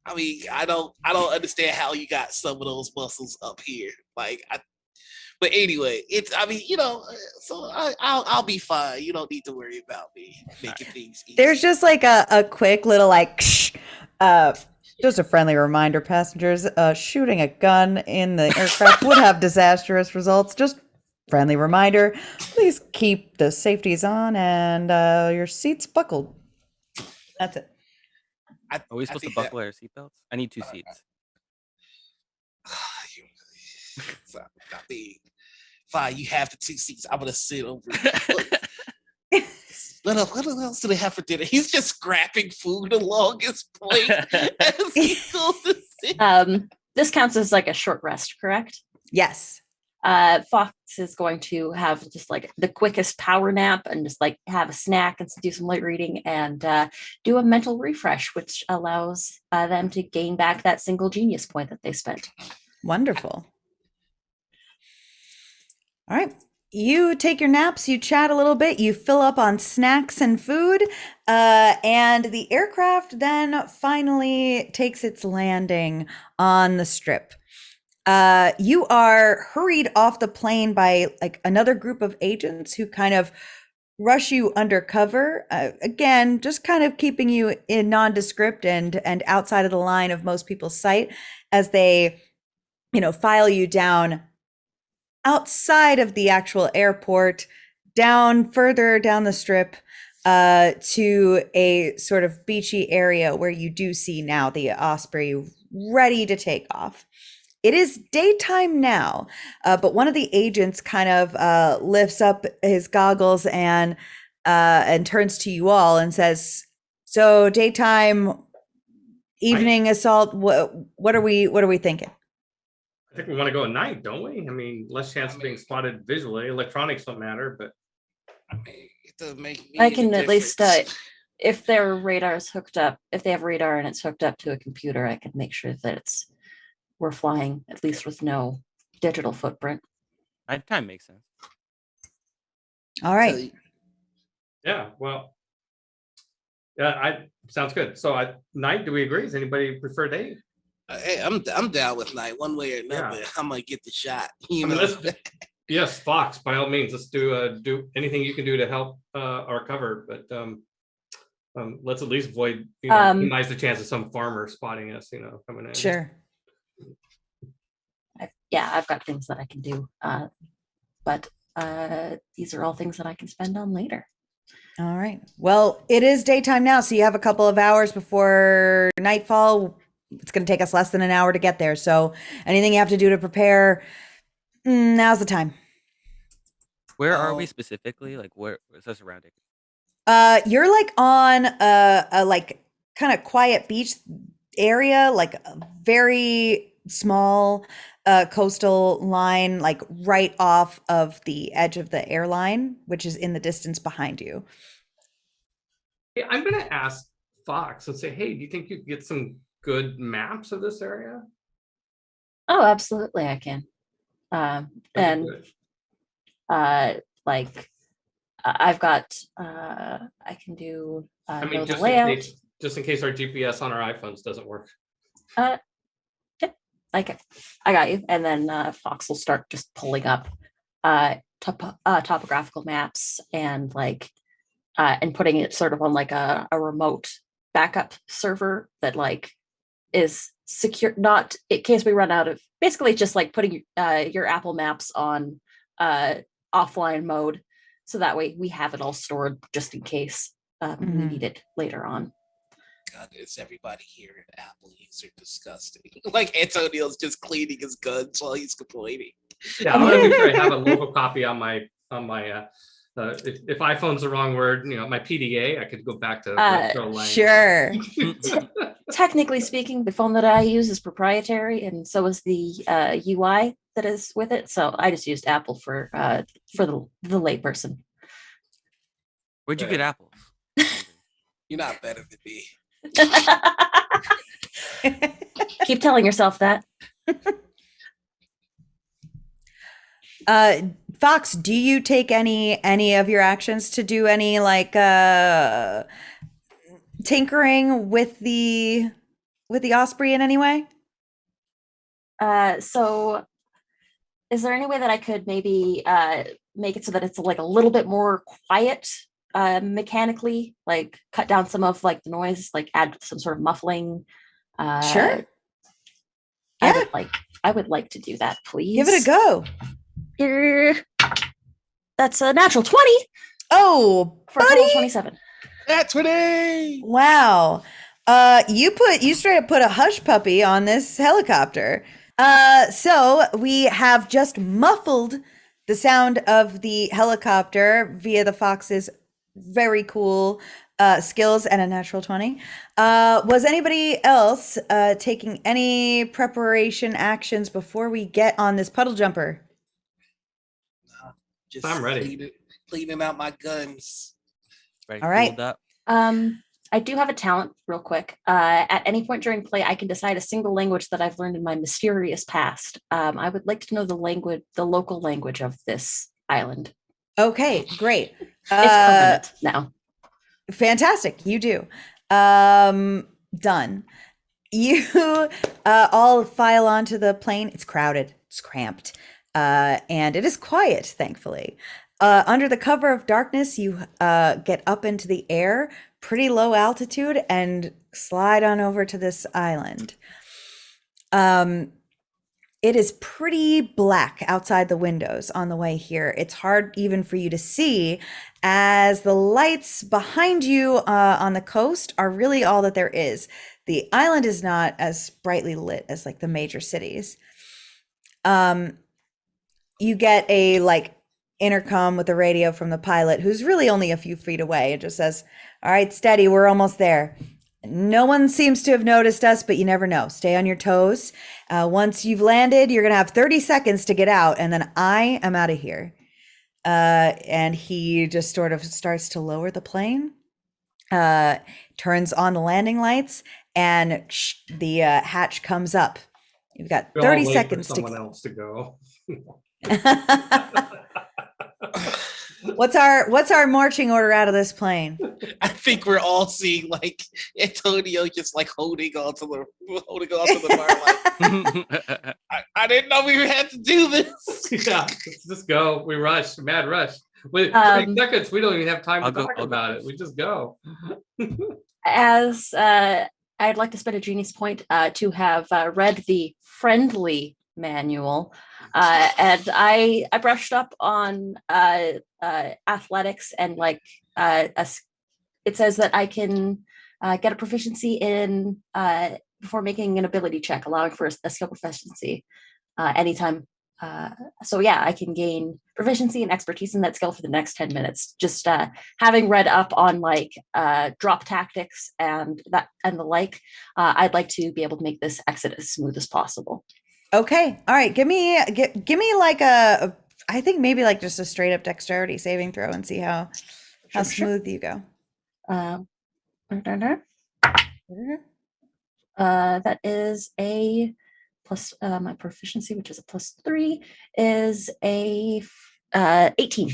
I mean, I don't understand how you got some of those muscles up here. But anyway, so I'll be fine. You don't need to worry about me making things easy. There's just like a quick little just a friendly reminder, passengers, shooting a gun in the aircraft would have disastrous results. Just friendly reminder, please keep the safeties on and your seats buckled. That's it. Are we supposed to buckle our seatbelts? I need 2 seats. Fine, you have the 2 seats. I'm gonna sit over. What else do they have for dinner? He's just scrapping food along his plate as he goes to sit. This counts as like a short rest, correct? Yes. Fox is going to have just like the quickest power nap and just like have a snack and do some light reading and do a mental refresh, which allows them to gain back that single genius point that they spent. Wonderful. All right. You take your naps, you chat a little bit, you fill up on snacks and food, and the aircraft then finally takes its landing on the strip. You are hurried off the plane by like another group of agents who kind of rush you undercover. Again, just kind of keeping you in nondescript and outside of the line of most people's sight as they, file you down outside of the actual airport, further down the strip, to a sort of beachy area where you do see now the Osprey ready to take off. It is daytime now, but one of the agents kind of lifts up his goggles and turns to you all and says, "So daytime, evening assault. What are we thinking?" I think we want to go at night, don't we? I mean, less chance of being spotted visually. Electronics don't matter, but I mean, it doesn't make I can at least, if their radar's hooked up, if they have radar and it's hooked up to a computer, I can make sure that we're flying at least with no digital footprint. Nighttime makes sense. All right. Yeah, well, yeah, sounds good. So at night, do we agree? Does anybody prefer day? Hey, I'm down with night one way or another. Yeah. I'm gonna get the shot. Yes, Fox, by all means, let's do anything you can do to help our cover, but let's at least avoid minimize the chance of some farmer spotting us, coming in. Sure. I've got things that I can do, but these are all things that I can spend on later. All right. Well, it is daytime now, so you have a couple of hours before nightfall. It's going to take us less than an hour to get there. So anything you have to do to prepare, now's the time. Where are we specifically? Like, where is us surrounding? You're like on a like kind of quiet beach area, like very small coastal line, like right off of the edge of the airline, which is in the distance behind you. Yeah, I'm gonna ask Fox and say, hey, do you think you could get some good maps of this area? Oh, absolutely, I can. That'd be And good. like I've got I can do I know mean, the just layout. in case our GPS on our iPhones doesn't work. Yep, like I got you. And then Fox will start just pulling up topographical maps and like and putting it sort of on like a remote backup server that like is secure, not in case we run out of, basically just like putting your Apple Maps on offline mode, so that way we have it all stored just in case we need it later on. God, it's everybody here at Apple user disgusting. Like Antonio's just cleaning his guns while he's complaining. Yeah, I want to make sure I have a local copy on my if iPhone's the wrong word, my PDA, I could go back to retro language. Sure. Technically speaking, the phone that I use is proprietary, and so is the UI that is with it. So I just used Apple for the layperson. Where'd you get apples? You're not better than me. Keep telling yourself that. Fox, do you take any of your actions to do any like tinkering with the Osprey in any way? So is there any way that I could maybe make it so that it's like a little bit more quiet mechanically, like cut down some of like the noise, like add some sort of muffling? Sure. Yeah. I would like to do that, please. Give it a go. That's a natural 20. Oh, for a total of 27. That's 20. Wow. You straight up put a hush puppy on this helicopter. So we have just muffled the sound of the helicopter via the Fox's very cool skills and a natural 20. Was anybody else taking any preparation actions before we get on this puddle jumper? No, just I'm ready. Cleaning out my guns. Ready, All right. fueled up? I do have a talent real quick. At any point during play, I can decide a single language that I've learned in my mysterious past. I would like to know the local language of this island. Okay, great. It's permanent now. Fantastic. You do. Done. You all file onto the plane. It's crowded. It's cramped. And it is quiet, thankfully. Under the cover of darkness, you get up into the air, pretty low altitude, and slide on over to this island. It is pretty black outside the windows on the way here. It's hard even for you to see, as the lights behind you on the coast are really all that there is. The island is not as brightly lit as like the major cities. You get a like intercom with the radio from the pilot, who's really only a few feet away. It just says, "All right, steady, we're almost there. No one seems to have noticed us, but you never know. Stay on your toes. Once you've landed, you're going to have 30 seconds to get out, and then I am out of here." And he just sort of starts to lower the plane, turns on the landing lights, and the hatch comes up. You've got 30 seconds to someone else to go. What's our marching order out of this plane? I think we're all seeing like Antonio just like holding on to the bar. Like, I didn't know we had to do this. Yeah, let's just go. We rush, mad rush. With 30 seconds, we don't even have time to talk about it. We just go. As I'd like to spend a genius point to have read the friendly manual, and I brushed up on athletics, and like it says that I can get a proficiency in before making an ability check, allowing for a skill proficiency anytime So yeah, I can gain proficiency and expertise in that skill for the next 10 minutes. Just having read up on like drop tactics and the like, I'd like to be able to make this exit as smooth as possible. Okay. All right. Give me like I think maybe like just a straight up dexterity saving throw and see how smooth you go. That is a plus my proficiency, which is a +3, is a 18.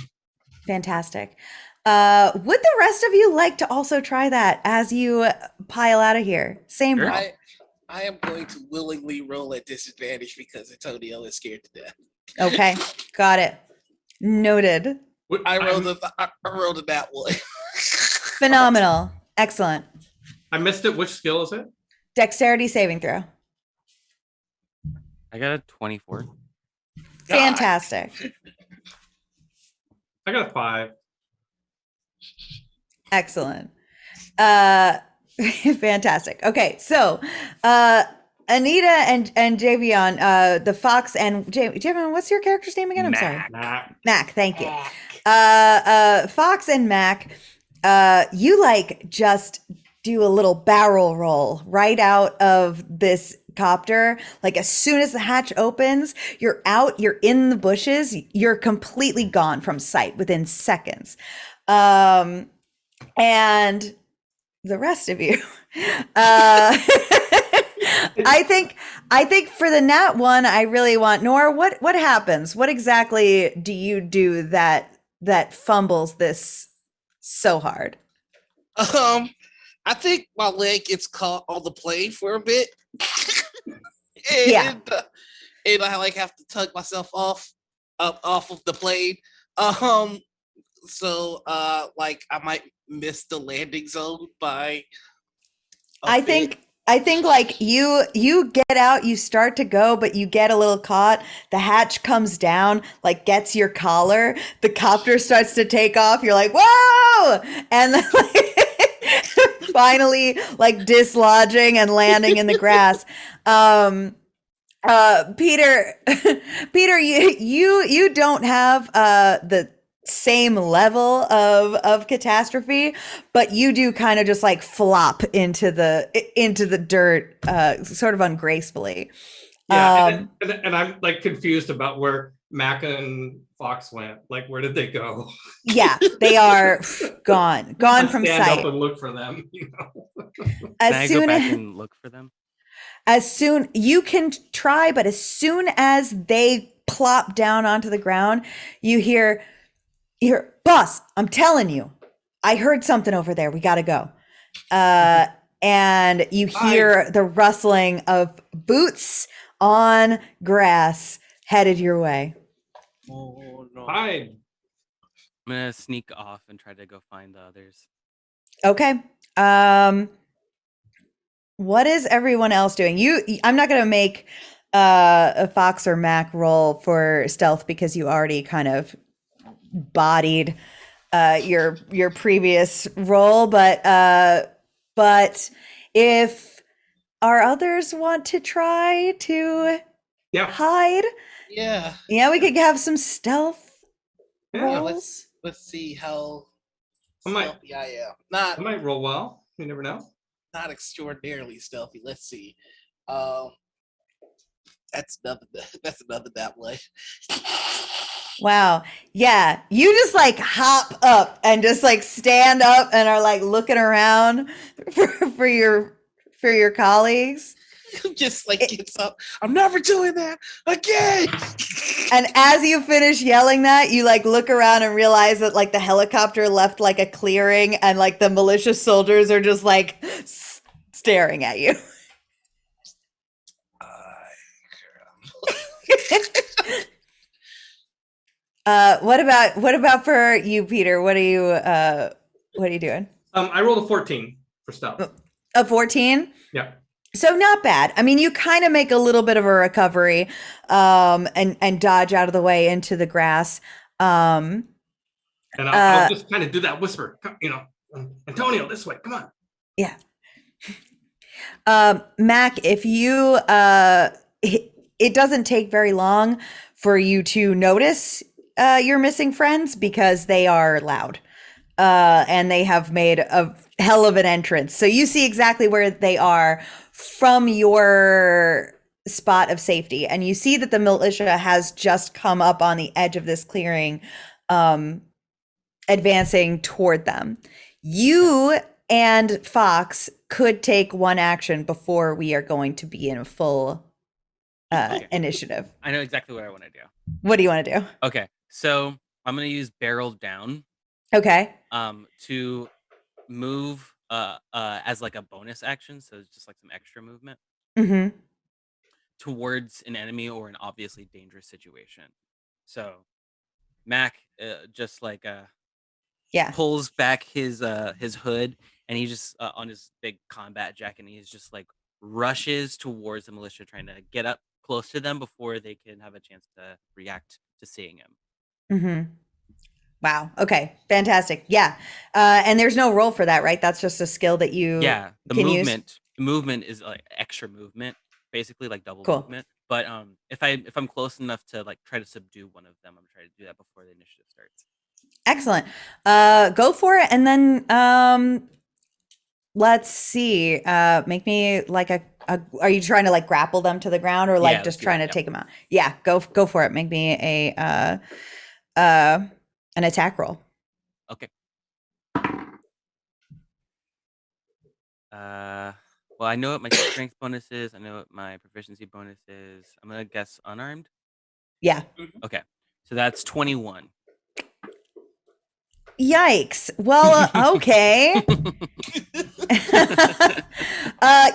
Fantastic. Would the rest of you like to also try that as you pile out of here? Same Sure. roll. I am going to willingly roll at disadvantage because Antonio is scared to death. Okay. Got it. Noted. I rolled a that one. Phenomenal. Excellent. I missed it. Which skill is it? Dexterity saving throw. I got a 24. Fantastic. I got a 5. Excellent. Fantastic. Okay, so Anita and Javion, the fox and Javion, what's your character's name again? I'm sorry. Mac, thank you. Fox and Mac, you like just do a little barrel roll right out of this copter. Like as soon as the hatch opens, you're out, you're in the bushes, you're completely gone from sight within seconds. And the rest of you, I think for the nat one, I really want Noir. What happens? What exactly do you do that fumbles this so hard? I think my leg gets caught on the plane for a bit. Yeah. And I like have to tug myself off of the plane. So like I might miss the landing zone by I think like you get out, you start to go, but you get a little caught. The hatch comes down, like gets your collar. The copter starts to take off. You're like, whoa! And then like, finally like dislodging and landing in the grass. Peter, you don't have the same level of catastrophe, but you do kind of just like flop into the dirt sort of ungracefully. Yeah, and I'm like confused about where Mac and Fox went. Like, where did they go? Yeah, they are gone from stand sight. up and look for them. You know? Can As I go soon back as and look for them? you can try, but as soon as they plop down onto the ground, you hear, boss, I'm telling you, I heard something over there. We got to go. And you hear the rustling of boots on grass headed your way. Oh no. Hide. I'm gonna sneak off and try to go find the others. Okay. What is everyone else doing? I'm not going to make a Fox or Mac roll for stealth because you already kind of bodied your previous roll, but if our others want to try to hide, Yeah. we could have some stealth rolls. Let's see how I might- stealthy I am. I might roll well. You never know. Not extraordinarily stealthy. Let's see. That's another that way. Wow. Yeah. You just like hop up and just like stand up and are like looking around for your colleagues. Just like gets up. I'm never doing that again. And as you finish yelling that, you like look around and realize that like the helicopter left like a clearing and like the militia soldiers are just like staring at you. What about for you, Peter? What are you doing? I rolled a 14 for stealth. A 14? Yeah. So not bad. I mean, you kind of make a little bit of a recovery, and dodge out of the way into the grass. And I'll just kind of do that whisper, you know, Antonio, this way, come on. Yeah. Mac, if you, it doesn't take very long for you to notice your missing friends because they are loud. And they have made a hell of an entrance. So you see exactly where they are from your spot of safety. And you see that the militia has just come up on the edge of this clearing, advancing toward them. You and Fox could take one action before we are going to be in a full initiative. I know exactly what I want to do. What do you want to do? Okay, so I'm gonna use barrel down. Okay. To move as like a bonus action, so it's just like some extra movement Mm-hmm. towards an enemy or an obviously dangerous situation. So Mac just like Yeah. pulls back his hood, and he just on his big combat jacket, and he's just like rushes towards the militia, trying to get up close to them before they can have a chance to react to seeing him. Mm-hmm. Wow. Okay. Fantastic. Yeah. And there's no roll for that, right? That's just a skill that you The can movement use. the movement is like extra movement, basically like double Cool. movement. But if I'm close enough to like try to subdue one of them, I'm trying to do that before the initiative starts. Excellent. Go for it. And then let's see. Make me like a are you trying to like grapple them to the ground or like Yeah, just let's do trying that, to yeah. take them out? Yeah, go for it. Make me an attack roll. Okay. Well, I know what my strength bonus is. I know what my proficiency bonus is. I'm gonna guess unarmed. Yeah. Okay, so that's 21. Yikes. Well, okay.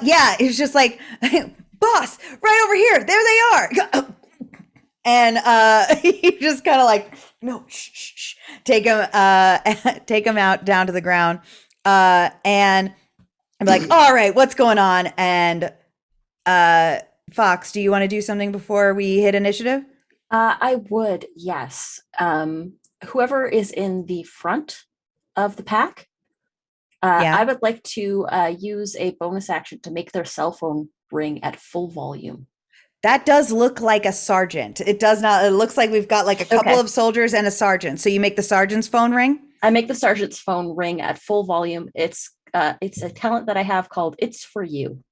Yeah, it's just like, boss, right over here. There they are. And you just kind of like, no, shh. Take him out down to the ground. And I'm like, all right, what's going on? And Fox, do you want to do something before we hit initiative? I would, yes. Whoever is in the front of the pack, Yeah. I would like to use a bonus action to make their cell phone ring at full volume. That does look like a sergeant. It does not. It looks like we've got like a couple Okay. of soldiers and a sergeant. So you make the sergeant's phone ring? I make the sergeant's phone ring at full volume. It's a talent that I have called "It's for You."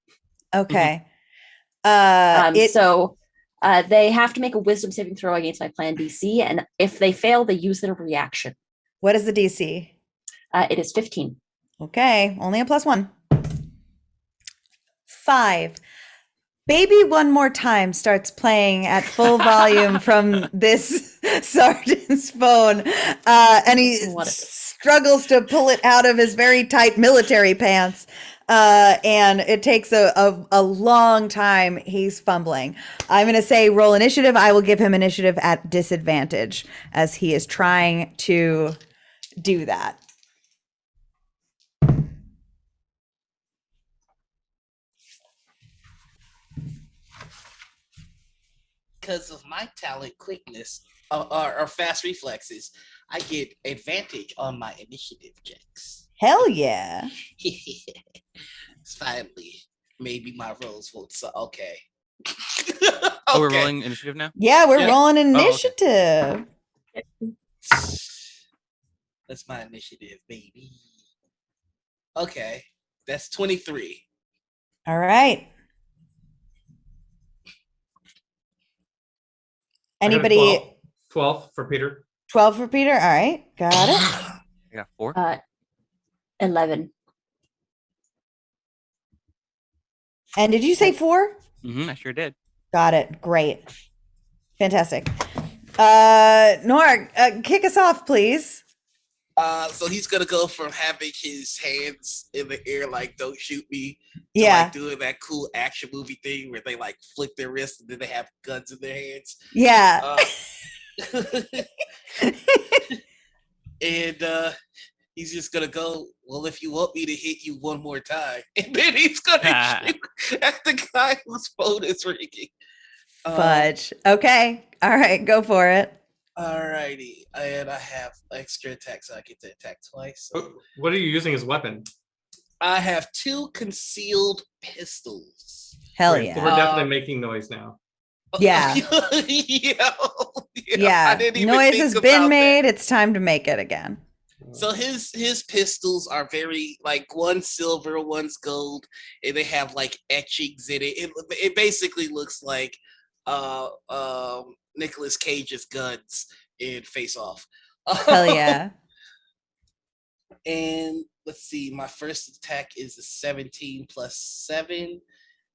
Okay. So they have to make a wisdom saving throw against my plan DC, and if they fail, they use their reaction. What is the DC? It is 15. Okay, only a +1. 5. Baby One More Time starts playing at full volume from this sergeant's phone, and he struggles to pull it out of his very tight military pants. And it takes a long time. He's fumbling. I'm going to say roll initiative. I will give him initiative at disadvantage as he is trying to do that. Because of my talent, quickness, or fast reflexes, I get advantage on my initiative checks. Hell yeah. Finally, maybe my rolls won't. So okay. Oh, we're rolling initiative now? Yeah, we're Yeah. rolling okay. initiative. That's my initiative, baby. Okay, that's 23. All right. I got a Anybody? 12 for Peter. 12 for Peter. All right. Got it. I got 4. 11. And did you say 4? I sure did. Got it. Great. Fantastic. Noir, kick us off, please. So he's gonna go from having his hands in the air like "Don't shoot me" to Yeah. like doing that cool action movie thing where they like flick their wrists and then they have guns in their hands. Yeah. And he's just gonna go, well, if you want me to hit you one more time, and then he's gonna shoot at the guy whose phone is ringing. Fudge. Okay. All right. Go for it. Alrighty, and I have extra attack, so I get to attack twice. So What are you using as a weapon? I have 2 concealed pistols. Hell Great, so yeah. we're definitely making noise now. Yeah. I didn't even Noise think has about been that. made. It's time to make it again. So his pistols are very like one's silver, one's gold, and they have like etchings in it. It basically looks like Nicolas Cage's guns in Face Off. Hell yeah. And let's see, my first attack is a 17 plus 7,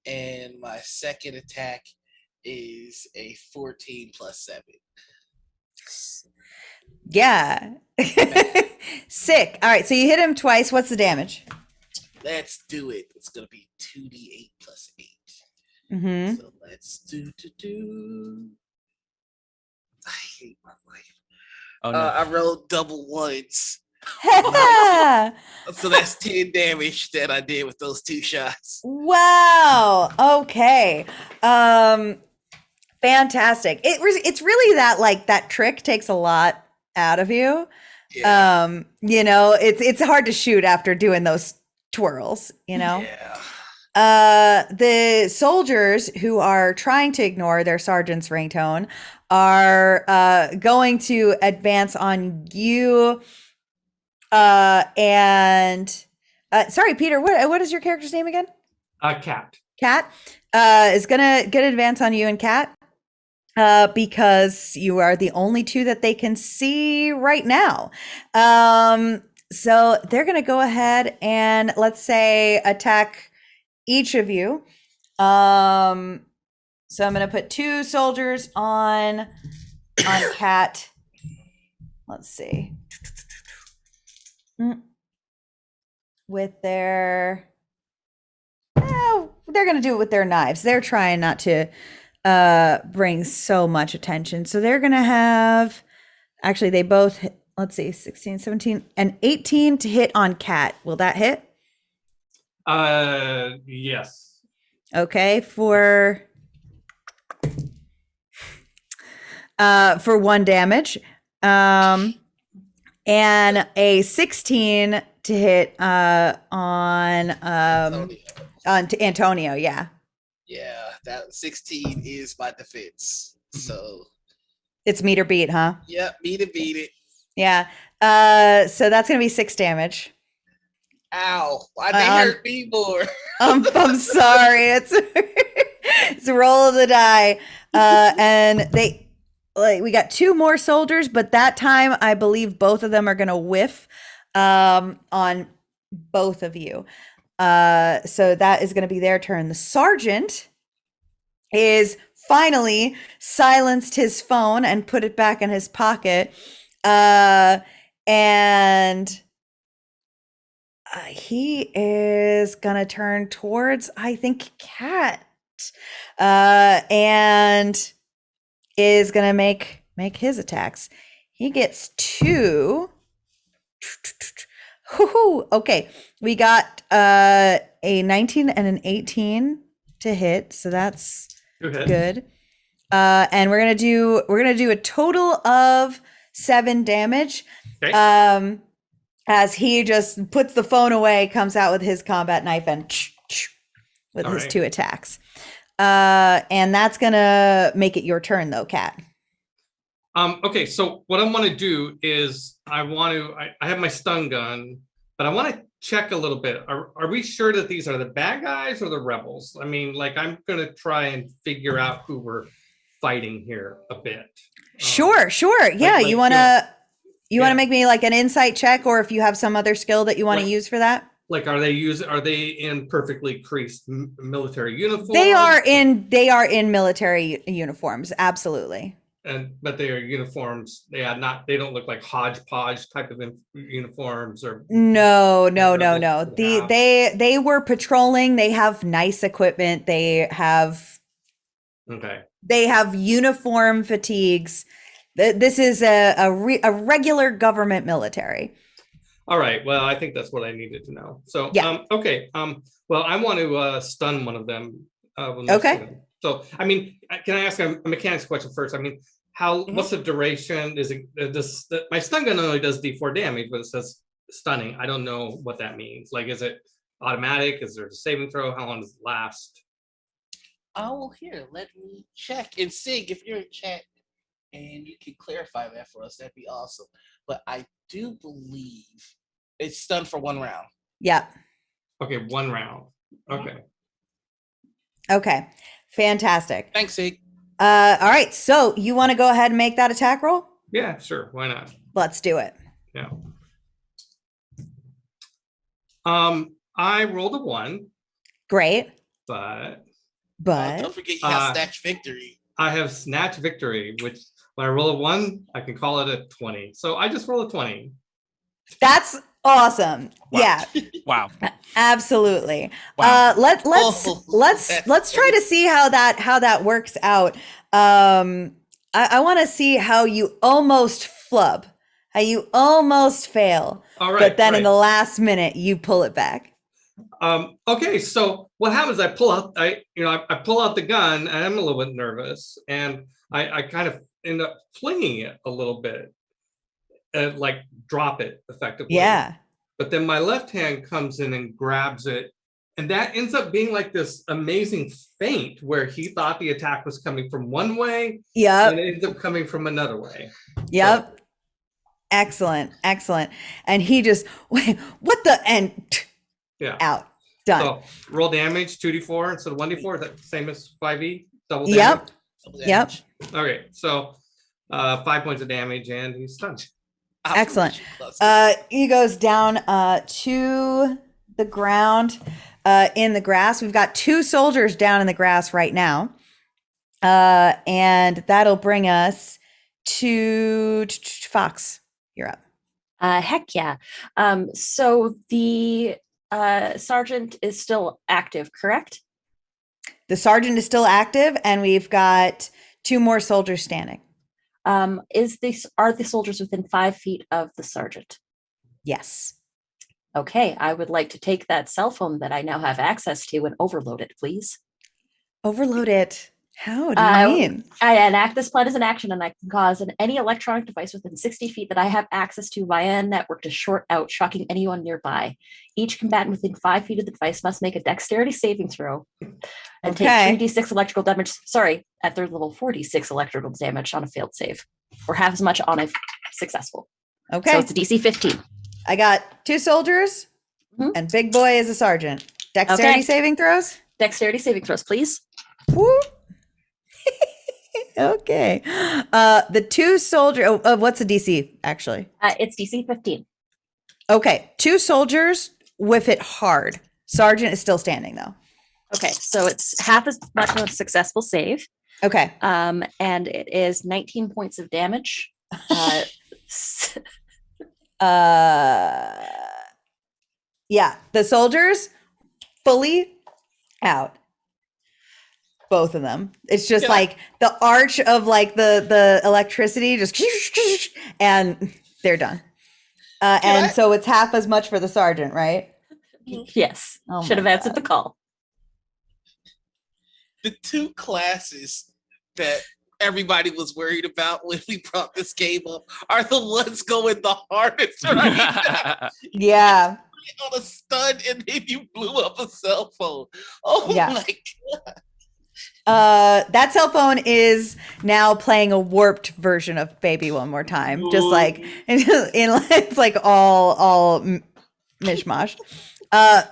and my second attack is a 14 plus 7. Yeah. Sick. All right, so you hit him twice. What's the damage? Let's do it. It's gonna be 2d8 plus 8. Mm-hmm. So let's do. I hate my life. Oh no. I rolled double ones. Yeah. So that's 10 damage that I did with those 2 shots. Wow. Okay. Fantastic. It's really that like that trick takes a lot out of you. Yeah. You know, it's hard to shoot after doing those twirls, you know. Yeah. The soldiers who are trying to ignore their sergeant's ringtone are going to advance on you. And sorry, Peter, what is your character's name again? Cat. Cat is gonna get advance on you and Cat because you are the only two that they can see right now. So they're gonna go ahead and let's say attack each of you. So I'm gonna put 2 soldiers on Cat. Let's see. With their they're gonna do it with their knives. They're trying not to bring so much attention, so they're gonna have actually they both let's see 16 17 and 18 to hit on Cat. Will that hit? Yes. Okay, for 1 damage, and a 16 to hit on Antonio. Yeah, that 16 is my defense. So it's meet or beat, huh? yeah, me to beat it. Yeah. So that's gonna be 6 damage. Ow! Why they hurt me more? I'm sorry. It's a roll of the die. And we got 2 more soldiers, but that time I believe both of them are gonna whiff on both of you. So that is gonna be their turn. The sergeant is finally silenced his phone and put it back in his pocket. And he is gonna turn towards, I think, Cat, and is gonna make his attacks. He gets 2. Okay, we got a 19 and an 18 to hit, so that's good. And we're gonna do a total of 7 damage. Okay. As he just puts the phone away, comes out with his combat knife and with his 2 attacks. And that's gonna make it your turn though, Cat. Okay, so what I want to do is I have my stun gun, but I want to check a little bit. Are we sure that these are the bad guys or the rebels? I mean, like I'm gonna try and figure out who we're fighting here a bit. Sure. Yeah, like, you wanna make me like an insight check, or if you have some other skill that you want to use for that? Like, are they in perfectly creased military uniforms? They are in military uniforms, absolutely. But they are uniforms. They don't look like hodgepodge type of uniforms or no. They were patrolling. They have nice equipment. They have uniform fatigues. This is a regular government military. All right. Well, I think that's what I needed to know. So, yeah. Okay. Well, I want to stun one of them. Okay. So, I mean, can I ask a mechanics question first? I mean, what's the duration? Is it my stun gun only does D4 damage, but it says stunning. I don't know what that means. Like, is it automatic? Is there a saving throw? How long does it last? Oh, here, let me check. And Sig, if you're in chat and you can clarify that for us, that'd be awesome. But I do believe it's stunned for 1 round. Yeah. Okay, 1 round. Okay. Okay. Fantastic. Thanks, Sig. All right. So you want to go ahead and make that attack roll? Yeah, sure. Why not? Let's do it. Yeah. I rolled a 1, Great. but Don't forget you have Snatch Victory. I have Snatch Victory, which when I roll a 1, I can call it a 20. So I just roll a 20. That's awesome. Wow. Yeah. Wow. Absolutely. Wow. Let's try to see how that works out. I want to see how you almost flub, how you almost fail, All right, but then in right. the last minute you pull it back. Okay, so what happens? I pull out the gun, and I'm a little bit nervous, and I kind of end up flinging it a little bit, like drop it effectively. Yeah. But then my left hand comes in and grabs it, and that ends up being like this amazing feint where he thought the attack was coming from one way, Yep. and it ends up coming from another way. Yep. So, Excellent. Excellent. And he just, what the, and yeah. out. Done. So roll damage 2d4 instead of 1d4. Is that the same as 5e? Double damage? Yep. Double Yep. damage. Okay, so 5 points of damage, and he's stunned. Excellent. He goes down to the ground in the grass. We've got 2 soldiers down in the grass right now. And that'll bring us to Fox. You're up. Heck yeah. So the sergeant is still active, correct? The sergeant is still active, and we've got 2 more soldiers standing. Are the soldiers within 5 feet of the sergeant? Yes. Okay, I would like to take that cell phone that I now have access to and overload it, please. Overload it. How do you mean? I enact this plan as an action, and I can cause any electronic device within 60 feet that I have access to via a network to short out, shocking anyone nearby. Each combatant within 5 feet of the device must make a dexterity saving throw and take 3d6 electrical damage. Sorry, at third level, 4d6 electrical damage on a failed save, or half as much on a successful. Okay. So it's a DC 15. I got 2 soldiers, and Big Boy is a sergeant. Dexterity saving throws? Dexterity saving throws, please. Woo. Okay. The 2 soldier. What's the DC actually? It's DC 15. Okay. 2 soldiers whiff it hard. Sergeant is still standing though. Okay, so it's half as much of a successful save. Okay. And it is 19 points of damage. Yeah, the soldiers fully out. Both of them. It's just like the arch of like the electricity just and they're done. And so it's half as much for the sergeant, right? Yes. Oh Should have my answered the call. The 2 classes that everybody was worried about when we brought this game up are the ones going the hardest right now. Yeah. On a stun, and then you blew up a cell phone. Oh Yeah. my god. That cell phone is now playing a warped version of Baby One More Time. Just like it's like all mishmash.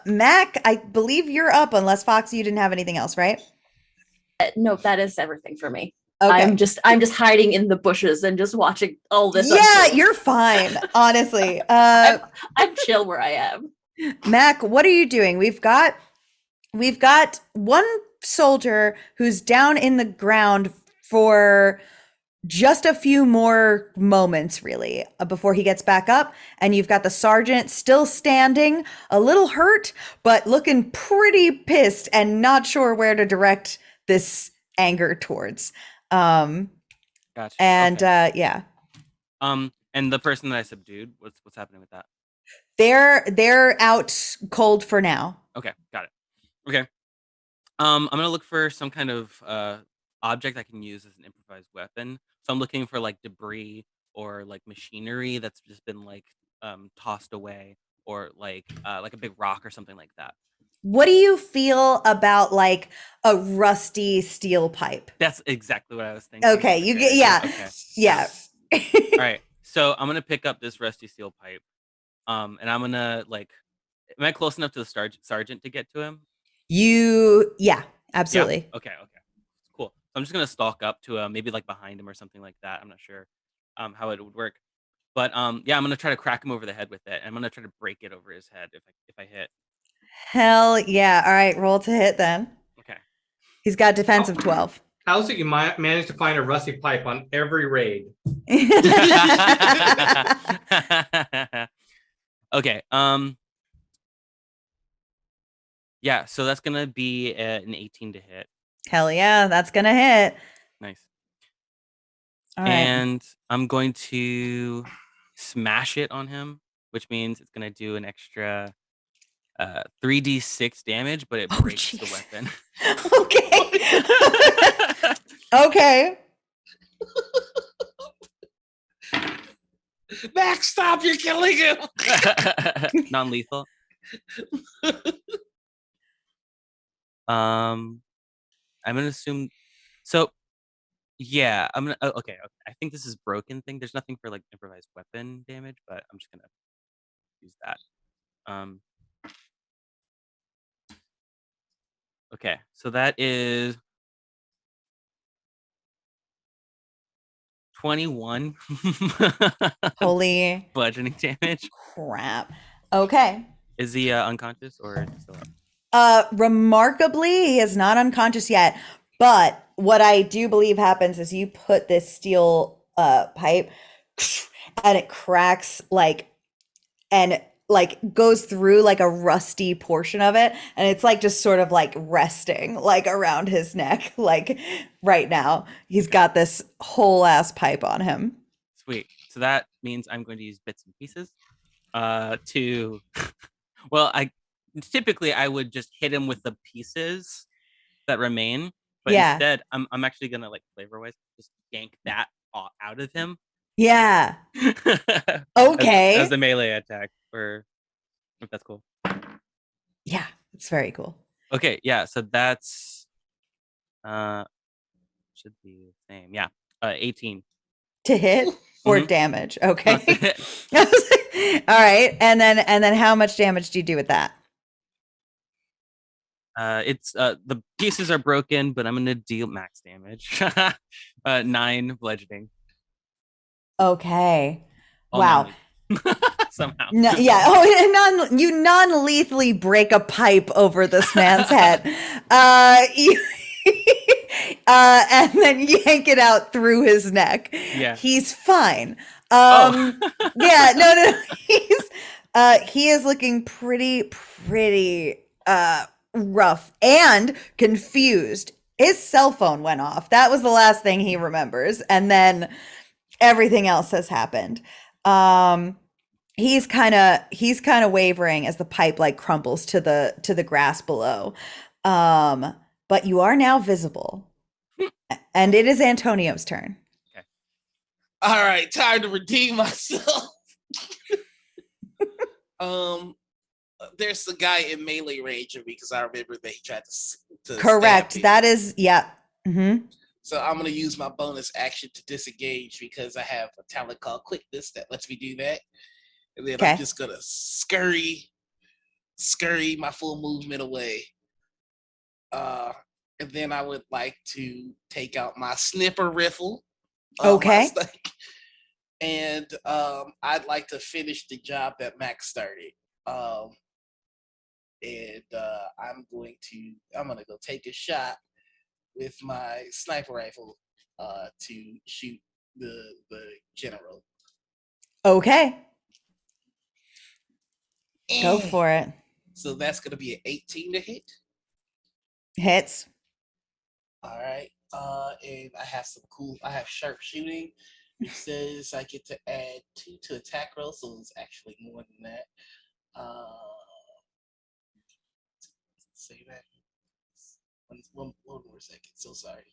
Mac, I believe you're up unless Fox, you didn't have anything else, right? No, that is everything for me. Okay. I'm just hiding in the bushes and just watching all this. Yeah, unfold. you're fine, honestly. I'm chill where I am. Mac, what are you doing? We've got 1 soldier who's down in the ground for just a few more moments, really, before he gets back up. And you've got the sergeant still standing, a little hurt, but looking pretty pissed and not sure where to direct this anger towards. Gotcha. And okay. yeah. And the person that I subdued, what's happening with that? They're out cold for now. Okay, got it. Okay. I'm gonna look for some kind of object I can use as an improvised weapon. So I'm looking for like debris or like machinery that's just been like tossed away, or like a big rock or something like that. What do you feel about like a rusty steel pipe? That's exactly what I was thinking. Okay, you get Okay. yeah. All right. So I'm gonna pick up this rusty steel pipe. And I'm gonna like, am I close enough to the sergeant to get to him? Yeah, Yeah. absolutely. Okay. Cool. So I'm just gonna stalk up to maybe like behind him or something like that. I'm not sure how it would work. But yeah, I'm gonna try to crack him over the head with it. I'm gonna try to break it over his head if I hit. Hell yeah. All right, roll to hit then. Okay. He's got defense of 12. How's it you managed to find a rusty pipe on every raid? Okay. Yeah, so that's gonna be an 18 to hit. Hell yeah, that's gonna hit. Nice. All right. And I'm going to smash it on him, which means it's gonna do an extra 3d6 damage, but it breaks the weapon. Okay. Okay. Max, stop! You're killing him. Non-lethal. I'm gonna assume. So, yeah, I'm gonna. Okay. I think this is broken thing. There's nothing for like improvised weapon damage, but I'm just gonna use that. Okay, so that is 21 Holy bludgeoning damage. crap. Okay. Is he unconscious or still up? Remarkably, he is not unconscious yet. But what I do believe happens is you put this steel pipe and it cracks and goes through like a rusty portion of it, and it's like just sort of like resting like around his neck, like right now. He's got this whole ass pipe on him. Sweet. So that means I'm going to use bits and pieces to well, typically I would just hit him with the pieces that remain, but instead I'm actually gonna like flavor-wise just yank that out of him. Yeah. Okay. As the melee attack, or if that's cool. Yeah, it's very cool. Okay, yeah, so that's should be the same. Yeah. 18 to hit or damage. Okay. All right. And then how much damage do you do with that? It's the pieces are broken, but I'm gonna deal max damage. 9 bludgeoning. Okay. All wow. Somehow. No, yeah. Oh, you non-lethally break a pipe over this man's head. And then yank it out through his neck. Yeah. He's fine. Yeah, no. He is looking pretty rough and confused. His cell phone went off. That was the last thing he remembers. And then everything else has happened. He's kind of wavering as the pipe like crumbles to the grass below. But you are now visible. And it is Antonio's turn. Okay. All right, time to redeem myself. There's the guy in melee range of me because I remember that he tried to correct. That is, yeah. Mm-hmm. So I'm gonna use my bonus action to disengage because I have a talent called Quickness that lets me do that. And then I'm just gonna scurry my full movement away. And then I would like to take out my snipper rifle. Okay. And I'd like to finish the job that Max started. And I'm gonna go take a shot with my sniper rifle to shoot the general. Okay. Go for it. So that's gonna be an 18 to hit. Hits. All right. And I have sharpshooting, which says I get to add 2 to attack roll, so it's actually more than that. Say that. One more second. So sorry.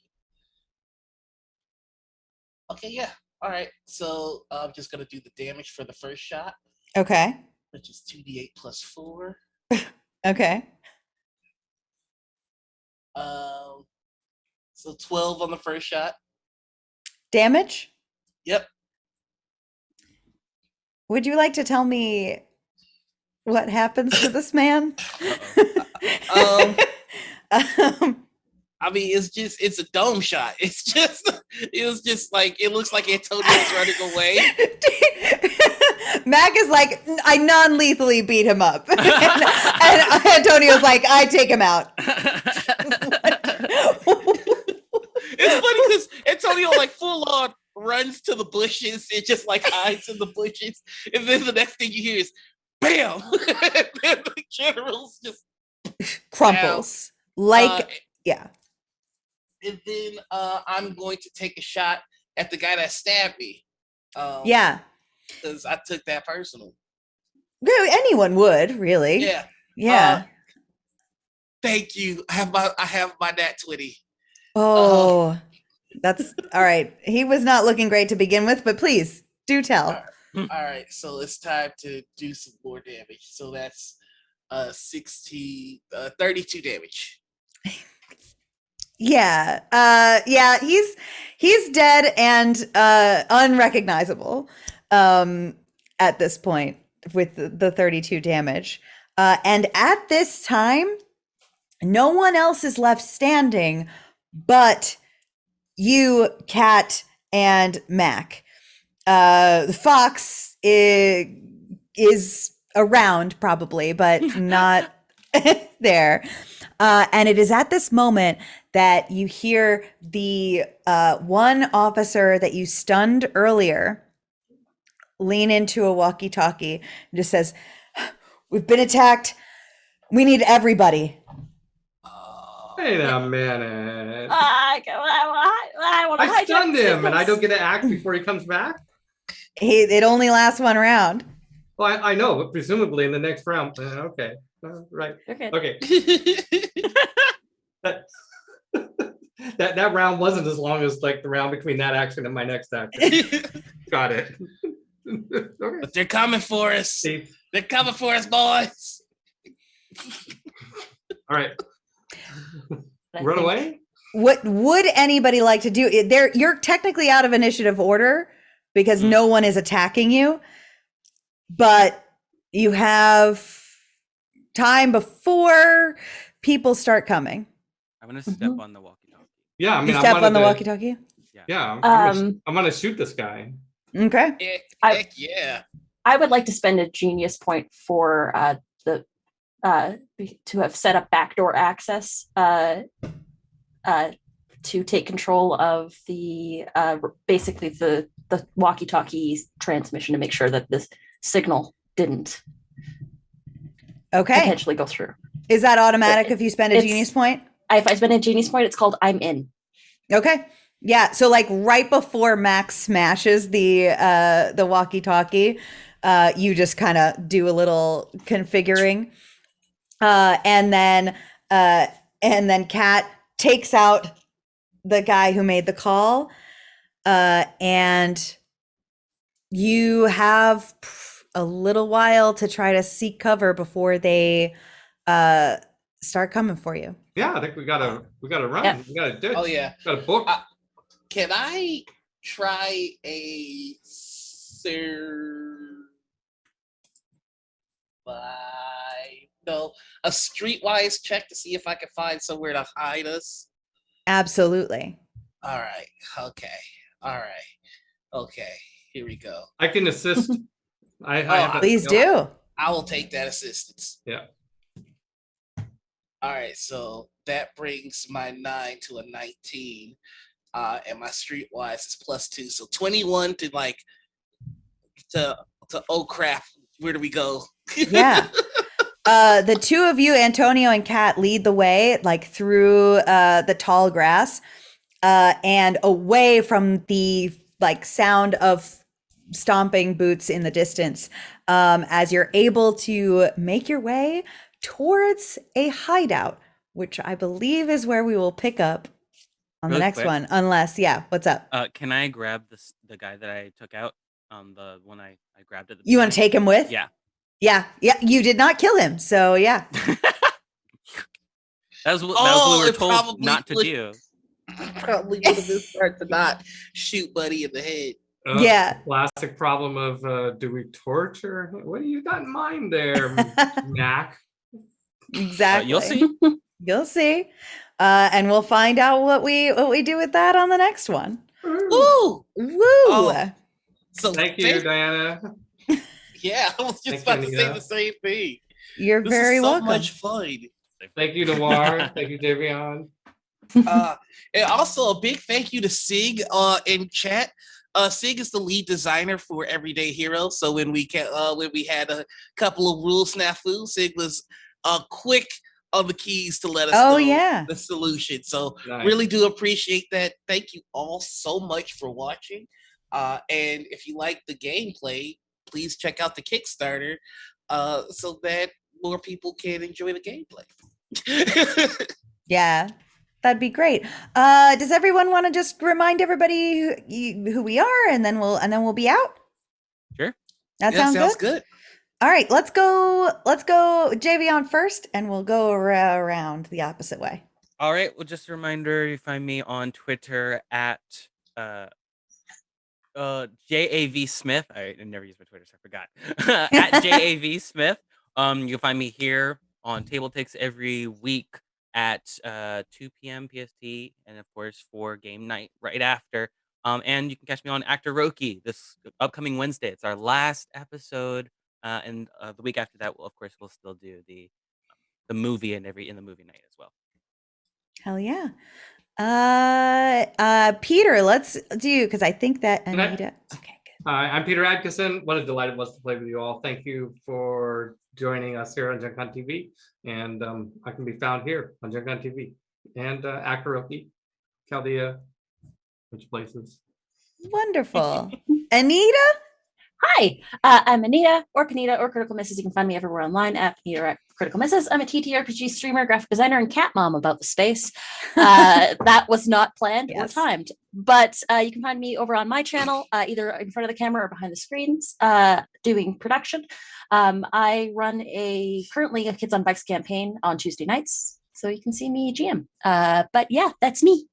Okay, yeah. All right. So I'm just gonna do the damage for the first shot. Okay. Which is 2d8 plus 4. Okay. So 12 on the first shot. Damage? Yep. Would you like to tell me what happens to this man? Um, Um, I mean, it's a dome shot. It was just like, it looks like Antonio's running away. Mac is like, I non-lethally beat him up. and Antonio's like, I take him out. It's funny because Antonio like full on runs to the bushes and just like hides in the bushes. And then the next thing you hear is bam! And then the general's just Crumples. Like, yeah. And then I'm going to take a shot at the guy that stabbed me. Yeah. Because I took that personal. Anyone would, really. Yeah. Yeah. Thank you. I have my nat 20. Oh, that's all right. He was not looking great to begin with, but please do tell. All right. So it's time to do some more damage. So that's 32 damage. Yeah. Yeah, he's dead and unrecognizable at this point with the 32 damage. And at this time, no one else is left standing but you, Kat, and Mac. The fox is around probably, but not there. And it is at this moment that you hear the one officer that you stunned earlier lean into a walkie-talkie and just says, "We've been attacked. We need everybody." Wait a minute. I stunned him and I don't get to act before he comes back? It only lasts one round. Well, I know, but presumably in the next round. Okay. Right. Okay. That round wasn't as long as like the round between that action and my next action. Got it. Okay. But they're coming for us. See? They're coming for us, boys. All right. Run away? What would anybody like to do? You're technically out of initiative order because no one is attacking you, but you have time before people start coming. I'm gonna step on the walkie-talkie. Yeah, I mean, You step on the walkie-talkie? Yeah, I'm gonna shoot this guy. Okay. Heck yeah. I would like to spend a genius point for to have set up backdoor access to take control of the basically the walkie-talkie transmission to make sure that this signal didn't potentially go through. Is that automatic if you spend a genius point? If I spend a genius point, it's called I'm in. Okay. Yeah. So like right before Max smashes the walkie-talkie, you just kind of do a little configuring. And then Kat takes out the guy who made the call. And you have a little while to try to seek cover before they start coming for you. Yeah, I think we gotta run. Yeah. We gotta do it. Oh yeah. Got a book. Can I try a a streetwise check to see if I can find somewhere to hide us? Absolutely. All right. Okay. All right. Okay. Here we go. I can assist. Please do. I will take that assistance. Yeah. All right. So that brings my 9 to a 19. And my streetwise is +2. So 21 to oh crap. Where do we go? Yeah. The two of you, Antonio and Kat, lead the way like through the tall grass and away from the like sound of stomping boots in the distance as you're able to make your way towards a hideout, which I believe is where we will pick up on the next one. Unless, what's up? Can I grab the guy that I took out? The one I grabbed at the You want to take him with? Yeah. Yeah. You did not kill him, so yeah. That was what we were it told probably not to would- do. Probably would have been smart to not shoot Buddy in the head. Yeah. Classic problem of do we torture? What do you got in mind there, Mac? Exactly. You'll see. You'll see. And we'll find out what we do with that on the next one. Woo! Woo! Oh. So Thank you, Diana. Yeah, I was just Thank about you, to say Anita. the same thing. You're This very is so welcome. much fun. Thank you, Noir. Thank you, Javion. And also a big thank you to Sig in chat. Sig is the lead designer for Everyday Hero. So when we had a couple of rule snafus, Sig was quick on the keys to let us know the solution. So Nice. really do appreciate that. Thank you all so much for watching. And if you like the gameplay, please check out the Kickstarter so that more people can enjoy the gameplay. Yeah, that'd be great. Does everyone want to just remind everybody who we are, and then we'll be out? Sure. That sounds good. All right, let's go. Javion first, and we'll go around the opposite way. All right. Well, just a reminder, you find me on Twitter at JAV Smith. I never use my Twitter, so I forgot. At JAV Smith. You'll find me here on TableTakes every week at 2 p.m. PST, and of course for game night right after. And you can catch me on Actor Roki this upcoming Wednesday. It's our last episode, and the week after that, we'll still do the movie in the movie night as well. Hell yeah. Peter, let's do, because I think that Anita. Okay, good. Hi, I'm Peter Adkison. What a delight it was to play with you all. Thank you for joining us here on Gen Con TV. And I can be found here on Gen Con TV and Akaroki, Chaldea, which places. Wonderful. Anita? Hi, I'm Anita, or Panita, or Critical Misses. You can find me everywhere online at Panita or at Critical Misses. I'm a TTRPG streamer, graphic designer, and cat mom about the space. That was not planned or timed. But you can find me over on my channel, either in front of the camera or behind the screens, doing production. I run currently a Kids on Bikes campaign on Tuesday nights, so you can see me GM. But yeah, that's me.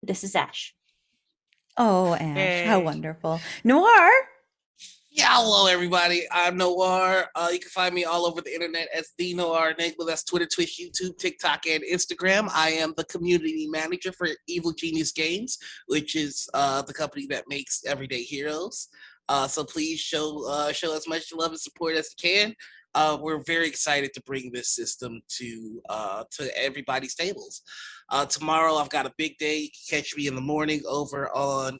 This is Ash. Oh, Ash, Yay. how wonderful. Noir? Yeah, hello everybody. I'm Noir. You can find me all over the internet as the Noir Enigma. That's Twitter, Twitch, YouTube, TikTok, and Instagram. I am the community manager for Evil Genius Games, which is the company that makes Everyday Heroes. So please show as much love and support as you can. We're very excited to bring this system to everybody's tables. Tomorrow I've got a big day. You can catch me in the morning over on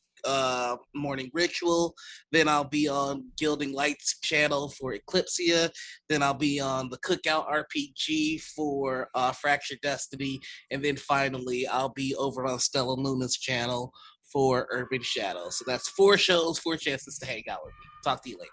Morning Ritual. Then I'll be on Gilding Lights channel for Eclipsia. Then I'll be on the Cookout RPG for Fractured Destiny. And then finally I'll be over on Stella Luna's channel for Urban Shadow. So that's 4 shows, 4 chances to hang out with me. Talk to you later.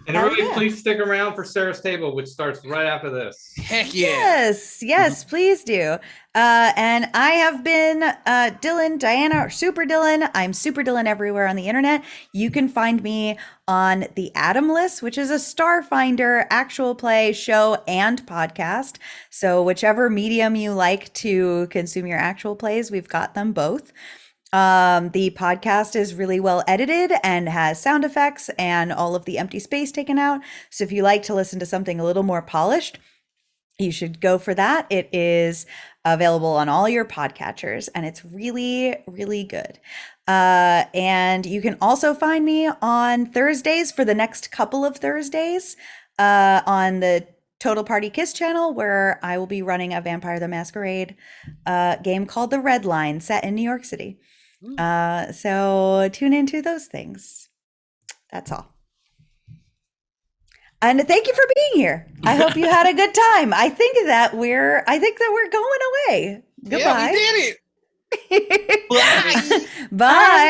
And everybody, please stick around for Sarah's Table, which starts right after this. Heck yeah. Yes, please do. And I have been Dylan, Diana, or Superdillin. I'm Superdillin everywhere on the internet. You can find me on the Atom List, which is a Starfinder actual play show and podcast. So whichever medium you like to consume your actual plays, we've got them both. The podcast is really well edited and has sound effects and all of the empty space taken out. So if you like to listen to something a little more polished, you should go for that. It is available on all your podcatchers and it's really, really good. And you can also find me on Thursdays for the next couple of Thursdays on the Total Party Kiss channel, where I will be running a Vampire the Masquerade game called The Red Line, set in New York City. So tune into those things. That's all. And thank you for being here. I hope you had a good time. I think that we're going away. Goodbye. Yeah, we did it. Bye. Bye.